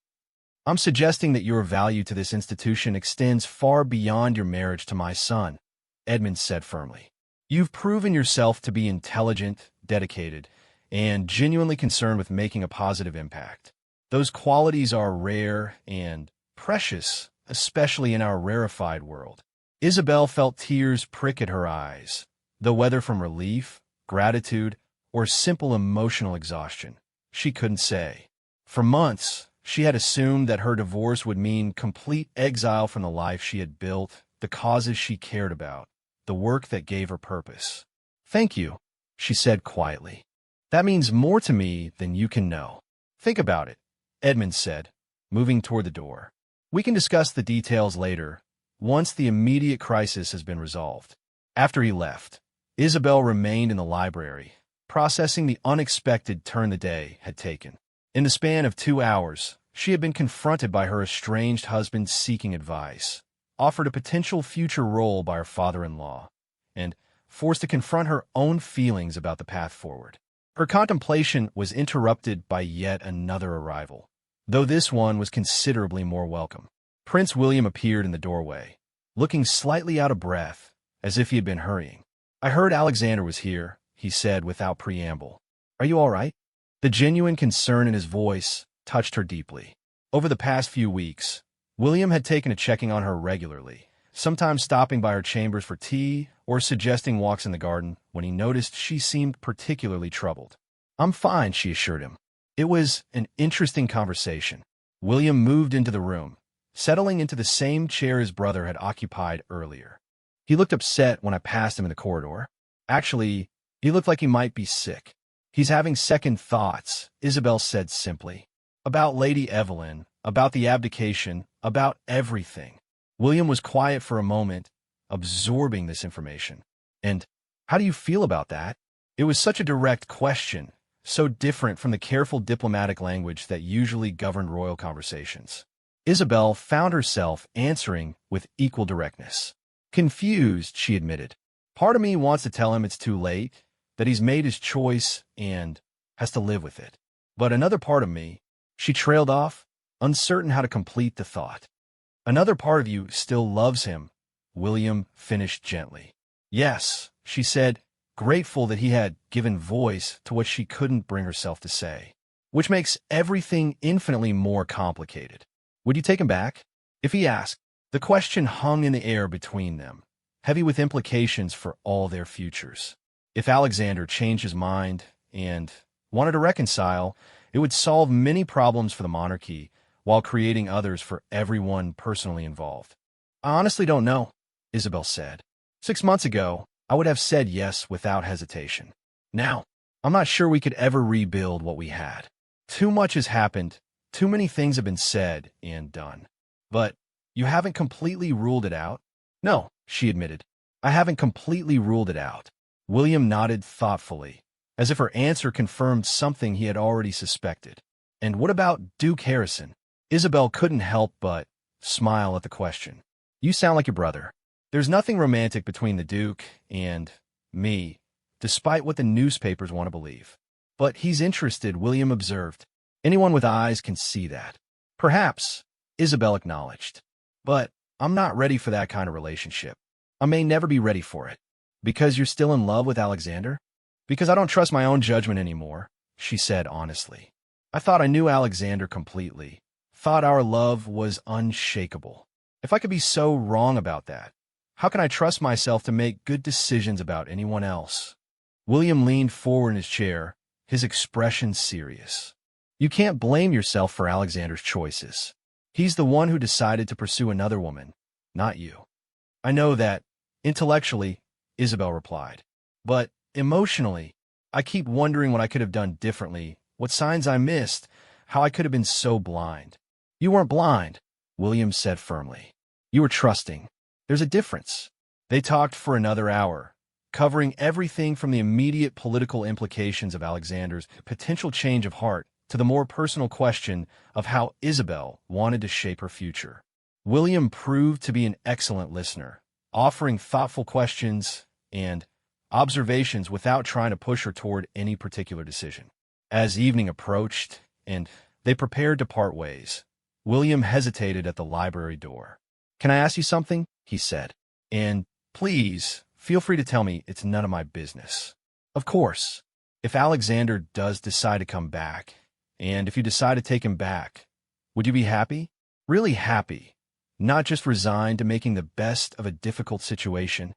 "I'm suggesting that your value to this institution extends far beyond your marriage to my son," Edmund said firmly. "You've proven yourself to be intelligent, dedicated, and genuinely concerned with making a positive impact. Those qualities are rare and precious, especially in our rarefied world." Isabel felt tears prick at her eyes, though whether from relief, gratitude, or simple emotional exhaustion, she couldn't say. For months, she had assumed that her divorce would mean complete exile from the life she had built, the causes she cared about, the work that gave her purpose. "Thank you," she said quietly. That means more to me than you can know. Think about it, Edmund said, moving toward the door. We can discuss the details later, once the immediate crisis has been resolved. After he left, Isabel remained in the library, processing the unexpected turn the day had taken. In the span of 2 hours, she had been confronted by her estranged husband seeking advice, offered a potential future role by her father-in-law, and forced to confront her own feelings about the path forward. Her contemplation was interrupted by yet another arrival, though this one was considerably more welcome. Prince William appeared in the doorway, looking slightly out of breath, as if he had been hurrying. "I heard Alexander was here," he said without preamble. "Are you all right?" The genuine concern in his voice touched her deeply. Over the past few weeks, William had taken a checking on her regularly, sometimes stopping by her chambers for tea or suggesting walks in the garden when he noticed she seemed particularly troubled. "I'm fine," she assured him. It was an interesting conversation. William moved into the room, settling into the same chair his brother had occupied earlier. He looked upset when I passed him in the corridor. Actually, he looked like he might be sick. "He's having second thoughts," Isabel said simply. "About Lady Evelyn, about the abdication, about everything." William was quiet for a moment, absorbing this information. "And how do you feel about that?" It was such a direct question, so different from the careful diplomatic language that usually governed royal conversations. Isabel found herself answering with equal directness. "Confused," she admitted. "Part of me wants to tell him it's too late, that he's made his choice and has to live with it. But another part of me," she trailed off, uncertain how to complete the thought. "Another part of you still loves him," William finished gently. "Yes," she said, grateful that he had given voice to what she couldn't bring herself to say, which makes everything infinitely more complicated. "Would you take him back?" If he asked, the question hung in the air between them, heavy with implications for all their futures. If Alexander changed his mind and wanted to reconcile, it would solve many problems for the monarchy while creating others for everyone personally involved. "I honestly don't know," Isabel said. 6 months ago, I would have said yes without hesitation. Now, I'm not sure we could ever rebuild what we had. Too much has happened, too many things have been said and done. But you haven't completely ruled it out?" "No," she admitted. "I haven't completely ruled it out." William nodded thoughtfully, as if her answer confirmed something he had already suspected. "And what about Duke Harrison?" Isabel couldn't help but smile at the question. "You sound like your brother." "There's nothing romantic between the Duke and me, despite what the newspapers want to believe." "But he's interested," William observed. "Anyone with eyes can see that." "Perhaps," Isabel acknowledged. "But I'm not ready for that kind of relationship. I may never be ready for it." "Because you're still in love with Alexander?" "Because I don't trust my own judgment anymore," she said honestly. "I thought I knew Alexander completely, thought our love was unshakable. If I could be so wrong about that, how can I trust myself to make good decisions about anyone else?" William leaned forward in his chair, his expression serious. "You can't blame yourself for Alexander's choices. He's the one who decided to pursue another woman, not you." "I know that, intellectually," Isabel replied. "But emotionally, I keep wondering what I could have done differently, what signs I missed, how I could have been so blind." "You weren't blind," William said firmly. "You were trusting. There's a difference." They talked for another hour, covering everything from the immediate political implications of Alexander's potential change of heart to the more personal question of how Isabel wanted to shape her future. William proved to be an excellent listener, offering thoughtful questions and observations without trying to push her toward any particular decision. As evening approached and they prepared to part ways, William hesitated at the library door. "Can I ask you something?" he said. "And please, feel free to tell me it's none of my business." "Of course. If Alexander does decide to come back, and if you decide to take him back, would you be happy? Really happy, not just resigned to making the best of a difficult situation?"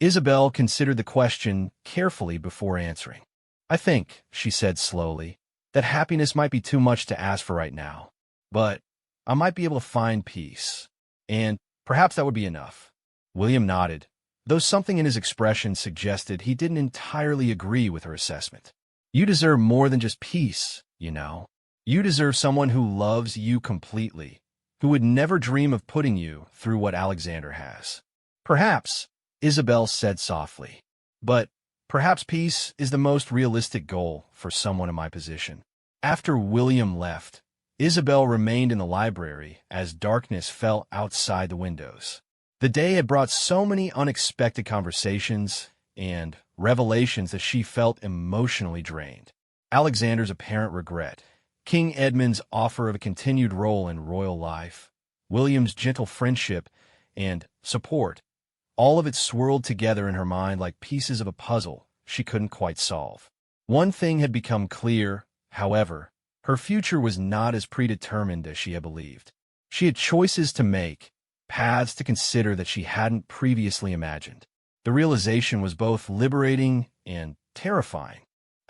Isabel considered the question carefully before answering. "I think," she said slowly, "that happiness might be too much to ask for right now. But I might be able to find peace. And perhaps that would be enough." William nodded, though something in his expression suggested he didn't entirely agree with her assessment. You deserve more than just peace, you know. You deserve someone who loves you completely, who would never dream of putting you through what Alexander has. Perhaps, Isabel said softly, but perhaps peace is the most realistic goal for someone in my position. After William left, Isabel remained in the library as darkness fell outside the windows. The day had brought so many unexpected conversations and revelations that she felt emotionally drained. Alexander's apparent regret, King Edmund's offer of a continued role in royal life, William's gentle friendship and support, all of it swirled together in her mind like pieces of a puzzle she couldn't quite solve. One thing had become clear, however: her future was not as predetermined as she had believed. She had choices to make, paths to consider that she hadn't previously imagined. The realization was both liberating and terrifying.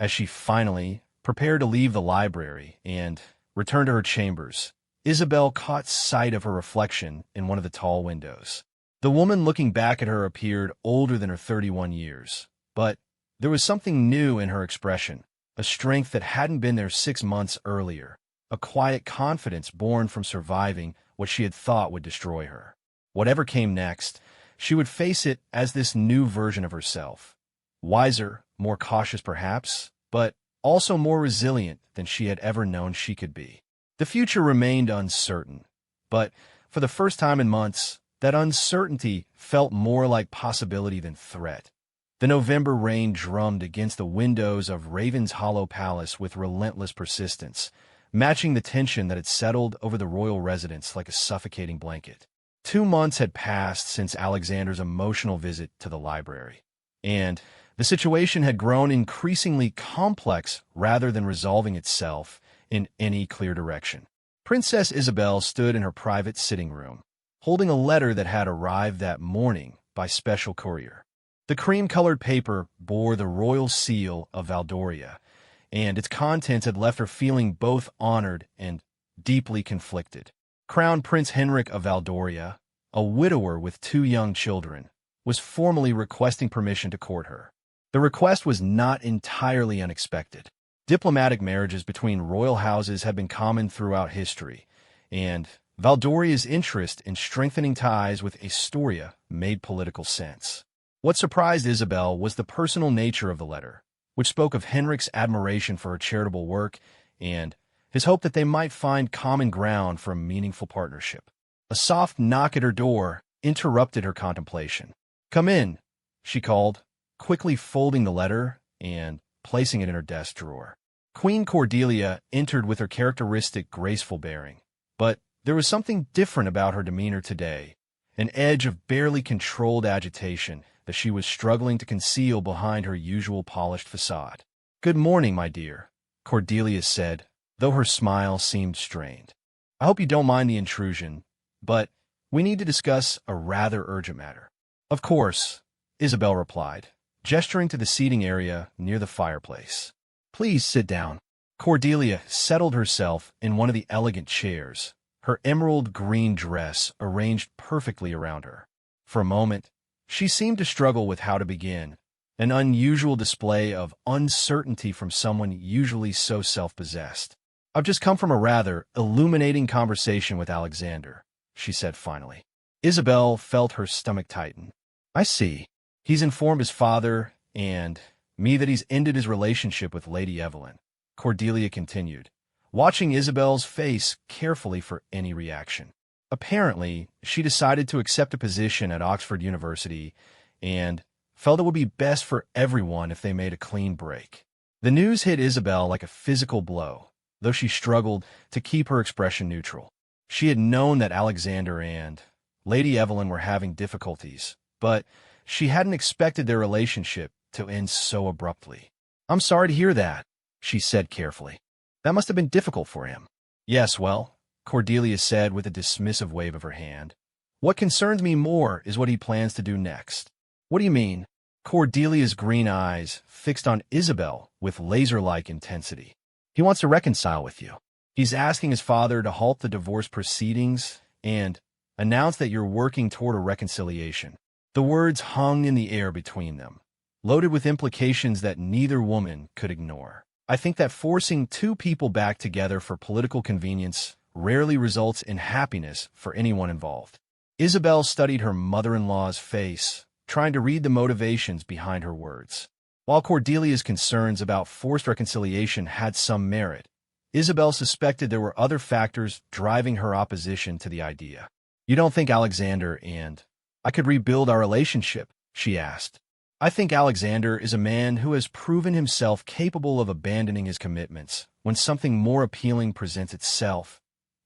As she finally prepared to leave the library and return to her chambers, Isabel caught sight of her reflection in one of the tall windows. The woman looking back at her appeared older than her 31 years, but there was something new in her expression, a strength that hadn't been there 6 months earlier, a quiet confidence born from surviving what she had thought would destroy her. Whatever came next, she would face it as this new version of herself. Wiser, more cautious perhaps, but also more resilient than she had ever known she could be. The future remained uncertain, but for the first time in months, that uncertainty felt more like possibility than threat. The November rain drummed against the windows of Raven's Hollow Palace with relentless persistence, matching the tension that had settled over the royal residence like a suffocating blanket. 2 months had passed since Alexander's emotional visit to the library, and the situation had grown increasingly complex rather than resolving itself in any clear direction. Princess Isabel stood in her private sitting room, holding a letter that had arrived that morning by special courier. The cream-colored paper bore the royal seal of Valdoria, and its contents had left her feeling both honored and deeply conflicted. Crown Prince Henrik of Valdoria, a widower with 2 young children, was formally requesting permission to court her. The request was not entirely unexpected. Diplomatic marriages between royal houses had been common throughout history, and Valdoria's interest in strengthening ties with Astoria made political sense. What surprised Isabel was the personal nature of the letter, which spoke of Henrik's admiration for her charitable work and his hope that they might find common ground for a meaningful partnership. A soft knock at her door interrupted her contemplation. "Come in," she called, quickly folding the letter and placing it in her desk drawer. Queen Cordelia entered with her characteristic graceful bearing, but there was something different about her demeanor today, an edge of barely controlled agitation that she was struggling to conceal behind her usual polished facade. "Good morning, my dear," Cordelia said, though her smile seemed strained. "I hope you don't mind the intrusion, but we need to discuss a rather urgent matter." "Of course," Isabel replied, gesturing to the seating area near the fireplace. "Please sit down." Cordelia settled herself in one of the elegant chairs, her emerald green dress arranged perfectly around her. For a moment, she seemed to struggle with how to begin, an unusual display of uncertainty from someone usually so self-possessed. "I've just come from a rather illuminating conversation with Alexander," she said finally. Isabel felt her stomach tighten. "I see. He's informed his father and me that he's ended his relationship with Lady Evelyn," Cordelia continued, watching Isabel's face carefully for any reaction. Apparently, she decided to accept a position at Oxford University and felt it would be best for everyone if they made a clean break. The news hit Isabel like a physical blow, though she struggled to keep her expression neutral. She had known that Alexander and Lady Evelyn were having difficulties, but she hadn't expected their relationship to end so abruptly. "I'm sorry to hear that," she said carefully. "That must have been difficult for him." "Yes, well," Cordelia said with a dismissive wave of her hand. "What concerns me more is what he plans to do next." "What do you mean?" Cordelia's green eyes fixed on Isabel with laser-like intensity. "He wants to reconcile with you. He's asking his father to halt the divorce proceedings and announce that you're working toward a reconciliation." The words hung in the air between them, loaded with implications that neither woman could ignore. I think that forcing two people back together for political convenience rarely results in happiness for anyone involved. Isabel studied her mother-in-law's face, trying to read the motivations behind her words. While Cordelia's concerns about forced reconciliation had some merit, Isabel suspected there were other factors driving her opposition to the idea. "You don't think Alexander and I could rebuild our relationship?" she asked. "I think Alexander is a man who has proven himself capable of abandoning his commitments when something more appealing presents itself,"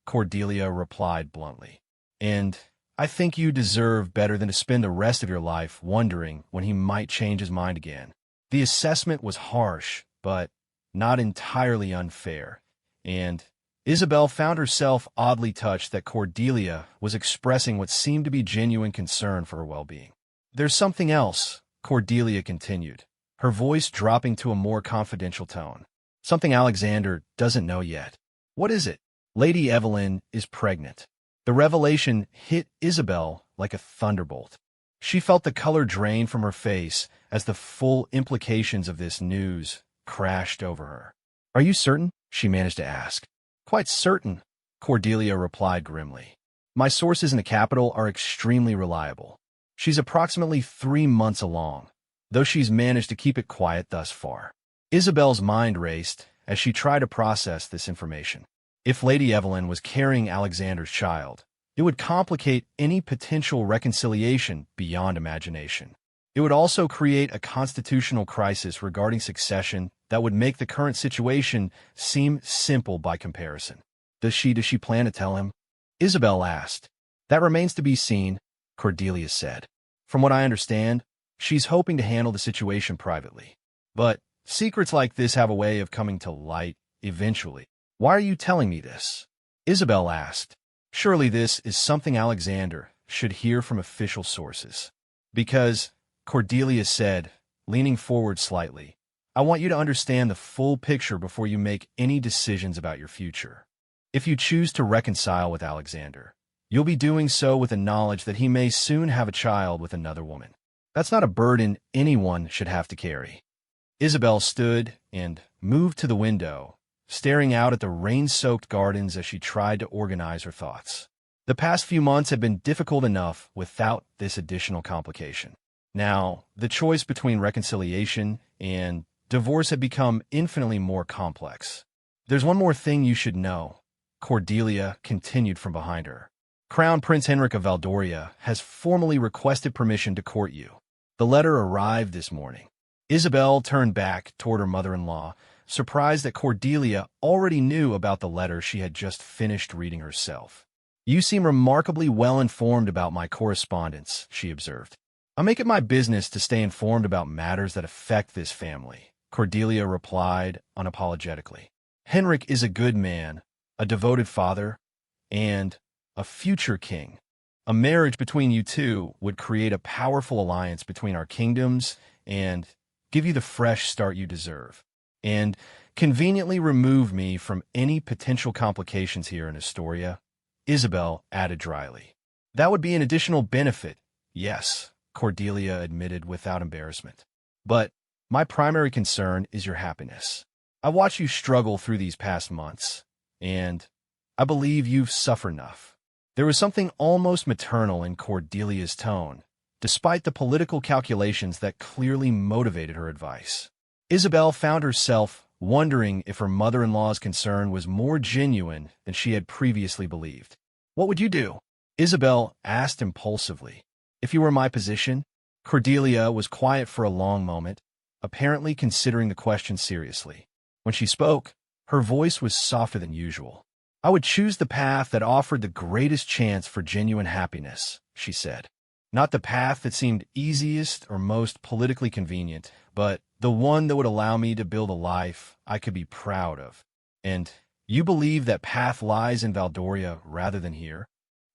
Cordelia replied bluntly. "And I think you deserve better than to spend the rest of your life wondering when he might change his mind again." The assessment was harsh, but not entirely unfair, and Isabel found herself oddly touched that Cordelia was expressing what seemed to be genuine concern for her well-being. "There's something else," Cordelia continued, her voice dropping to a more confidential tone. "Something Alexander doesn't know yet." "What is it?" "Lady Evelyn is pregnant." The revelation hit Isabel like a thunderbolt. She felt the color drain from her face as the full implications of this news crashed over her. "Are you certain?" she managed to ask. "Quite certain," Cordelia replied grimly. "My sources in the capital are extremely reliable. She's approximately 3 months along, though she's managed to keep it quiet thus far." Isabel's mind raced as she tried to process this information. If Lady Evelyn was carrying Alexander's child, it would complicate any potential reconciliation beyond imagination. It would also create a constitutional crisis regarding succession that would make the current situation seem simple by comparison. Does she plan to tell him?" Isabel asked. "That remains to be seen," Cordelia said. "From what I understand, she's hoping to handle the situation privately. But secrets like this have a way of coming to light eventually." "Why are you telling me this?" Isabel asked. "Surely this is something Alexander should hear from official sources." "Because," Cordelia said, leaning forward slightly, "I want you to understand the full picture before you make any decisions about your future. If you choose to reconcile with Alexander, you'll be doing so with the knowledge that he may soon have a child with another woman. That's not a burden anyone should have to carry." Isabel stood and moved to the window, staring out at the rain-soaked gardens as she tried to organize her thoughts. The past few months had been difficult enough without this additional complication. Now, the choice between reconciliation and divorce had become infinitely more complex. "There's one more thing you should know," Cordelia continued from behind her. "Crown Prince Henrik of Valdoria has formally requested permission to court you. The letter arrived this morning." Isabel turned back toward her mother-in-law, surprised that Cordelia already knew about the letter she had just finished reading herself. "You seem remarkably well-informed about my correspondence," she observed. "I make it my business to stay informed about matters that affect this family," Cordelia replied unapologetically. "Henrik is a good man, a devoted father, and a future king. A marriage between you two would create a powerful alliance between our kingdoms and give you the fresh start you deserve, and conveniently remove me from any potential complications here in Astoria," Isabel added dryly. "That would be an additional benefit, yes," Cordelia admitted without embarrassment. "But my primary concern is your happiness. I watched you struggle through these past months, and I believe you've suffered enough." There was something almost maternal in Cordelia's tone, despite the political calculations that clearly motivated her advice. Isabel found herself wondering if her mother-in-law's concern was more genuine than she had previously believed. "What would you do?" Isabel asked impulsively. "If you were in my position?" Cordelia was quiet for a long moment, apparently considering the question seriously. When she spoke, her voice was softer than usual. "I would choose the path that offered the greatest chance for genuine happiness," she said. "Not the path that seemed easiest or most politically convenient, but the one that would allow me to build a life I could be proud of." "And you believe that path lies in Valdoria rather than here?"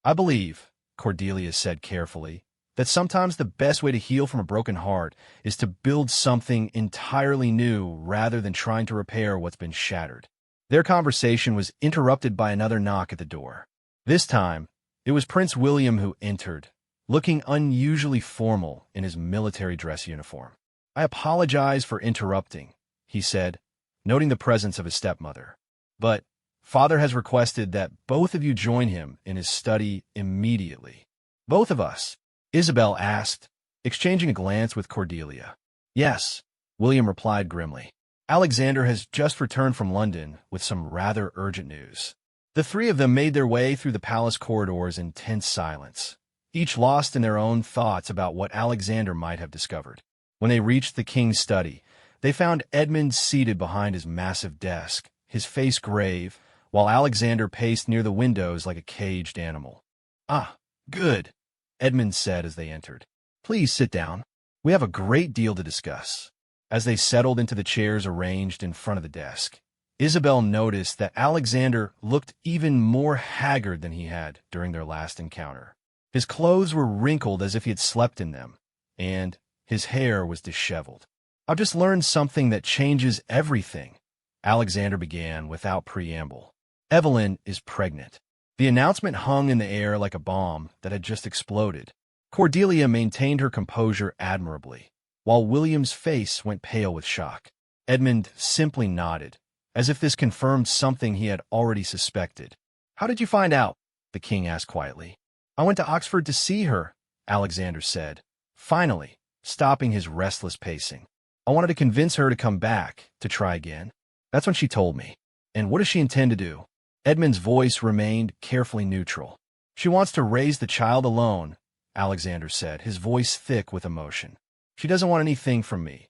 "I believe," Cordelia said carefully, "that sometimes the best way to heal from a broken heart is to build something entirely new rather than trying to repair what's been shattered." Their conversation was interrupted by another knock at the door. This time, it was Prince William who entered, looking unusually formal in his military dress uniform. "I apologize for interrupting," he said, noting the presence of his stepmother. But father has requested that both of you join him in his study immediately. Both of us? Isabel asked, exchanging a glance with Cordelia. Yes, William replied grimly. Alexander has just returned from London with some rather urgent news. The three of them made their way through the palace corridors in tense silence, each lost in their own thoughts about what Alexander might have discovered. When they reached the king's study, they found Edmund seated behind his massive desk, his face grave, while Alexander paced near the windows like a caged animal. Ah, good, Edmund said as they entered. Please sit down. We have a great deal to discuss. As they settled into the chairs arranged in front of the desk, Isabel noticed that Alexander looked even more haggard than he had during their last encounter. His clothes were wrinkled as if he had slept in them, and his hair was disheveled. I've just learned something that changes everything, Alexander began without preamble. Evelyn is pregnant. The announcement hung in the air like a bomb that had just exploded. Cordelia maintained her composure admirably, while William's face went pale with shock. Edmund simply nodded, as if this confirmed something he had already suspected. How did you find out? The king asked quietly. I went to Oxford to see her, Alexander said, finally, stopping his restless pacing. I wanted to convince her to come back, to try again. That's when she told me. And what does she intend to do? Edmund's voice remained carefully neutral. She wants to raise the child alone, Alexander said, his voice thick with emotion. She doesn't want anything from me.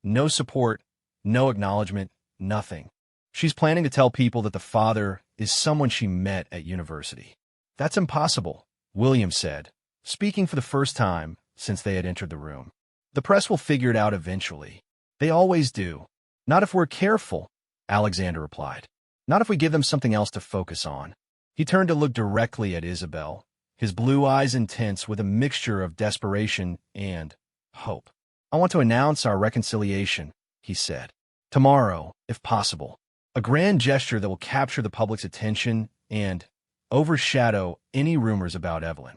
No support, no acknowledgement, nothing. She's planning to tell people that the father is someone she met at university. That's impossible, William said, speaking for the first time since they had entered the room. The press will figure it out eventually. They always do. Not if we're careful, Alexander replied. Not if we give them something else to focus on. He turned to look directly at Isabel, his blue eyes intense with a mixture of desperation and hope. I want to announce our reconciliation, he said. Tomorrow, if possible. A grand gesture that will capture the public's attention and overshadow any rumors about Evelyn.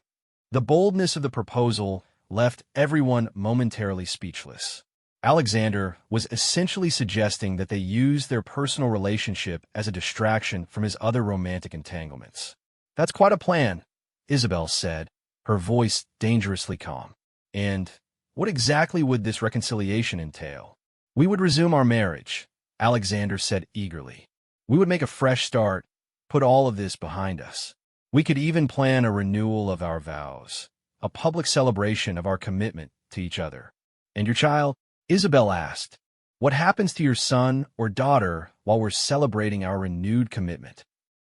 The boldness of the proposal left everyone momentarily speechless. Alexander was essentially suggesting that they use their personal relationship as a distraction from his other romantic entanglements. That's quite a plan, Isabel said, her voice dangerously calm. And what exactly would this reconciliation entail? We would resume our marriage, Alexander said eagerly. We would make a fresh start, put all of this behind us. We could even plan a renewal of our vows, a public celebration of our commitment to each other. And your child? Isabel asked. What happens to your son or daughter while we're celebrating our renewed commitment?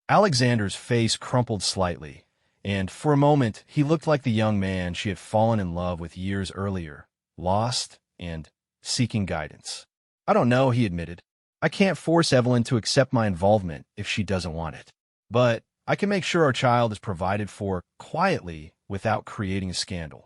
Alexander's face crumpled slightly, and for a moment he looked like the young man she had fallen in love with years earlier, lost and seeking guidance. I don't know, he admitted. I can't force Evelyn to accept my involvement if she doesn't want it. But I can make sure our child is provided for quietly without creating a scandal.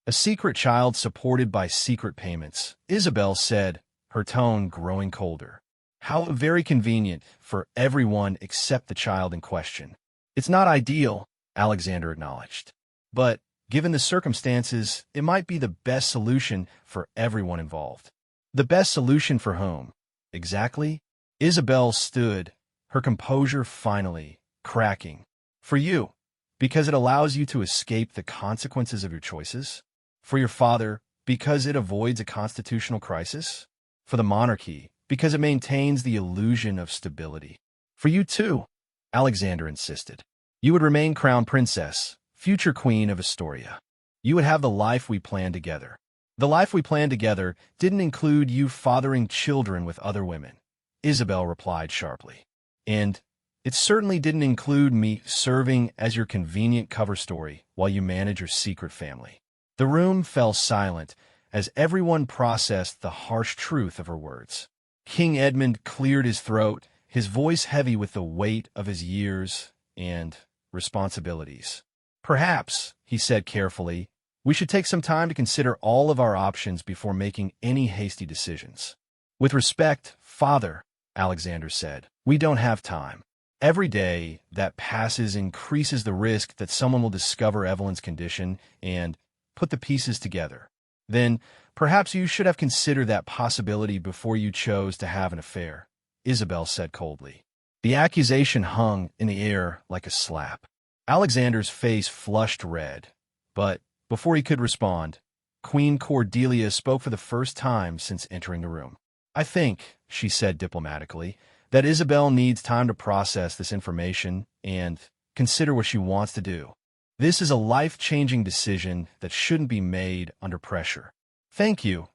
A secret child supported by secret payments, Isabel said, her tone growing colder. How very convenient for everyone except the child in question. It's not ideal, Alexander acknowledged. But given the circumstances, it might be the best solution for everyone involved. The best solution for whom? Exactly? Isabel stood, her composure finally cracking. For you, because it allows you to escape the consequences of your choices. For your father, because it avoids a constitutional crisis. For the monarchy, because it maintains the illusion of stability. For you too, Alexander insisted. You would remain crown princess, future queen of Astoria. You would have the life we planned together. The life we planned together didn't include you fathering children with other women, Isabel replied sharply. And it certainly didn't include me serving as your convenient cover story while you manage your secret family. The room fell silent as everyone processed the harsh truth of her words. King Edmund cleared his throat, his voice heavy with the weight of his years and responsibilities. Perhaps, he said carefully, we should take some time to consider all of our options before making any hasty decisions. With respect, father, Alexander said, we don't have time. Every day that passes increases the risk that someone will discover Evelyn's condition and put the pieces together. Then perhaps you should have considered that possibility before you chose to have an affair. Isabel said coldly. The accusation hung in the air like a slap. Alexander's face flushed red, but before he could respond, Queen Cordelia spoke for the first time since entering the room. I think, she said diplomatically, that Isabel needs time to process this information and consider what she wants to do. This is a life-changing decision that shouldn't be made under pressure. Thank you,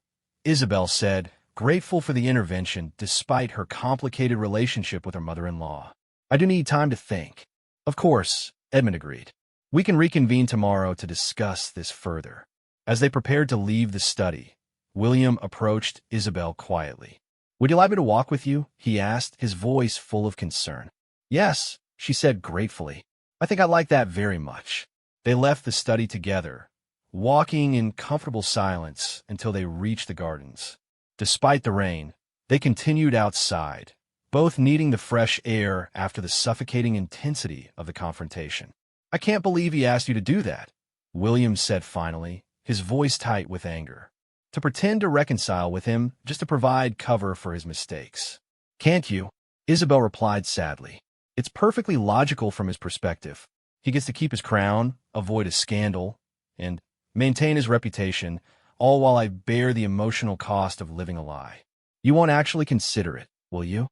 Isabel said, grateful for the intervention despite her complicated relationship with her mother-in-law. I do need time to think. Of course, Edmund agreed. We can reconvene tomorrow to discuss this further. As they prepared to leave the study, William approached Isabel quietly. Would you like me to walk with you? He asked, his voice full of concern. Yes, she said gratefully. I think I'd like that very much. They left the study together, walking in comfortable silence until they reached the gardens. Despite the rain, they continued outside, both needing the fresh air after the suffocating intensity of the confrontation. I can't believe he asked you to do that, William said finally, his voice tight with anger. To pretend to reconcile with him just to provide cover for his mistakes. Can't you? Isabel replied sadly. It's perfectly logical from his perspective. He gets to keep his crown, avoid a scandal, and maintain his reputation, all while I bear the emotional cost of living a lie. You won't actually consider it, will you?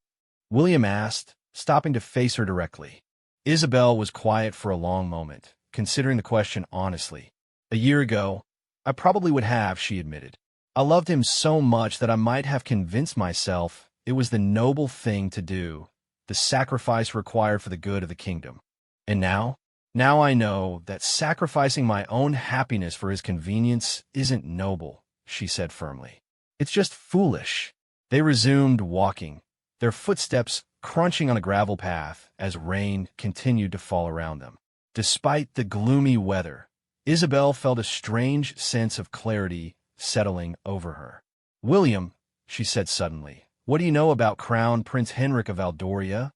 William asked, stopping to face her directly. Isabel was quiet for a long moment, considering the question honestly. A year ago, I probably would have, she admitted. I loved him so much that I might have convinced myself it was the noble thing to do, the sacrifice required for the good of the kingdom. And now? Now I know that sacrificing my own happiness for his convenience isn't noble, she said firmly. It's just foolish. They resumed walking, their footsteps crunching on a gravel path as rain continued to fall around them. Despite the gloomy weather, Isabel felt a strange sense of clarity settling over her. William, she said suddenly, what do you know about Crown Prince Henrik of Aldoria?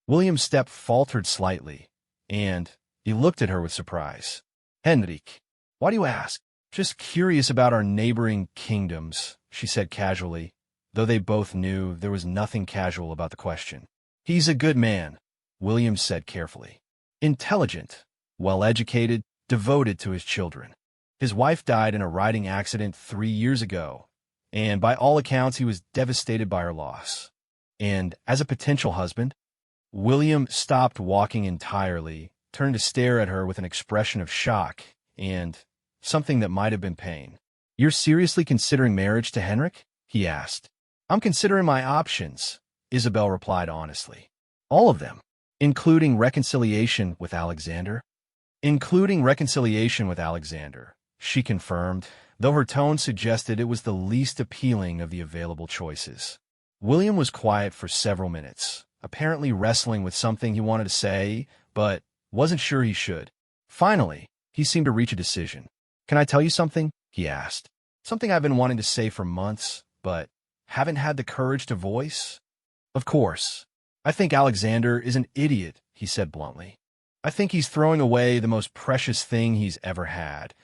William's step faltered slightly, and he looked at her with surprise. Henrik, why do you ask? Just curious about our neighboring kingdoms, she said casually, though they both knew there was nothing casual about the question. He's a good man, William said carefully. Intelligent, well-educated, devoted to his children. His wife died in a riding accident 3 years ago, and by all accounts he was devastated by her loss. And as a potential husband, William stopped walking entirely, turned to stare at her with an expression of shock and something that might have been pain. You're seriously considering marriage to Henrik? He asked. I'm considering my options, Isabel replied honestly. All of them, including reconciliation with Alexander? Including reconciliation with Alexander, she confirmed, though her tone suggested it was the least appealing of the available choices. William was quiet for several minutes, apparently wrestling with something he wanted to say, but wasn't sure he should. Finally, he seemed to reach a decision. Can I tell you something? He asked. Something I've been wanting to say for months, but haven't had the courage to voice? Of course. I think Alexander is an idiot, he said bluntly. I think he's throwing away the most precious thing he's ever had,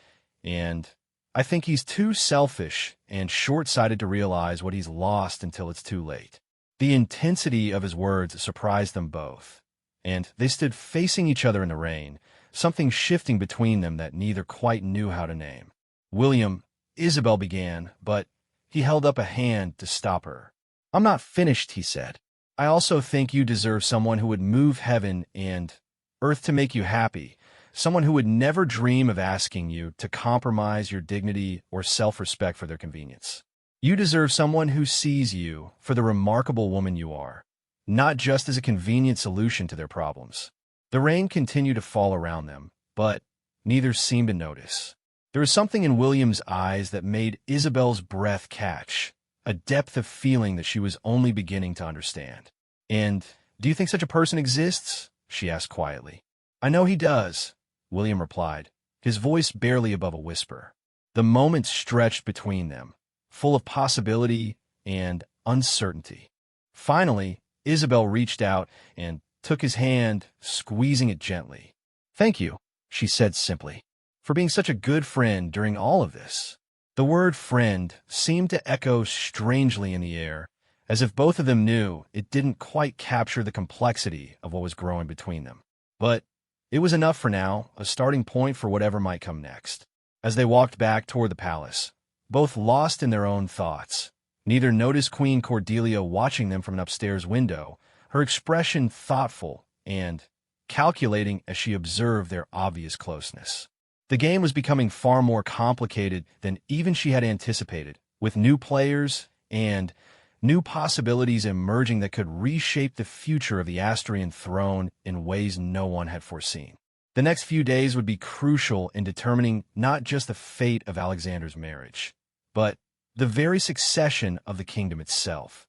and I think he's too selfish and short-sighted to realize what he's lost until it's too late. The intensity of his words surprised them both, and they stood facing each other in the rain, something shifting between them that neither quite knew how to name. William, Isabel began, but he held up a hand to stop her. I'm not finished, he said. I also think you deserve someone who would move heaven and earth to make you happy, someone who would never dream of asking you to compromise your dignity or self-respect for their convenience. You deserve someone who sees you for the remarkable woman you are, not just as a convenient solution to their problems. The rain continued to fall around them, but neither seemed to notice. There was something in William's eyes that made Isabel's breath catch, a depth of feeling that she was only beginning to understand. And do you think such a person exists? She asked quietly. I know he does, William replied, his voice barely above a whisper. The moment stretched between them, full of possibility and uncertainty. Finally, Isabel reached out and took his hand, squeezing it gently. Thank you, she said simply, for being such a good friend during all of this. The word friend seemed to echo strangely in the air, as if both of them knew it didn't quite capture the complexity of what was growing between them. But it was enough for now, a starting point for whatever might come next. As they walked back toward the palace, both lost in their own thoughts, neither noticed Queen Cordelia watching them from an upstairs window, her expression thoughtful and calculating as she observed their obvious closeness. The game was becoming far more complicated than even she had anticipated, with new players and new possibilities emerging that could reshape the future of the Astrian throne in ways no one had foreseen. The next few days would be crucial in determining not just the fate of Alexander's marriage, but the very succession of the kingdom itself.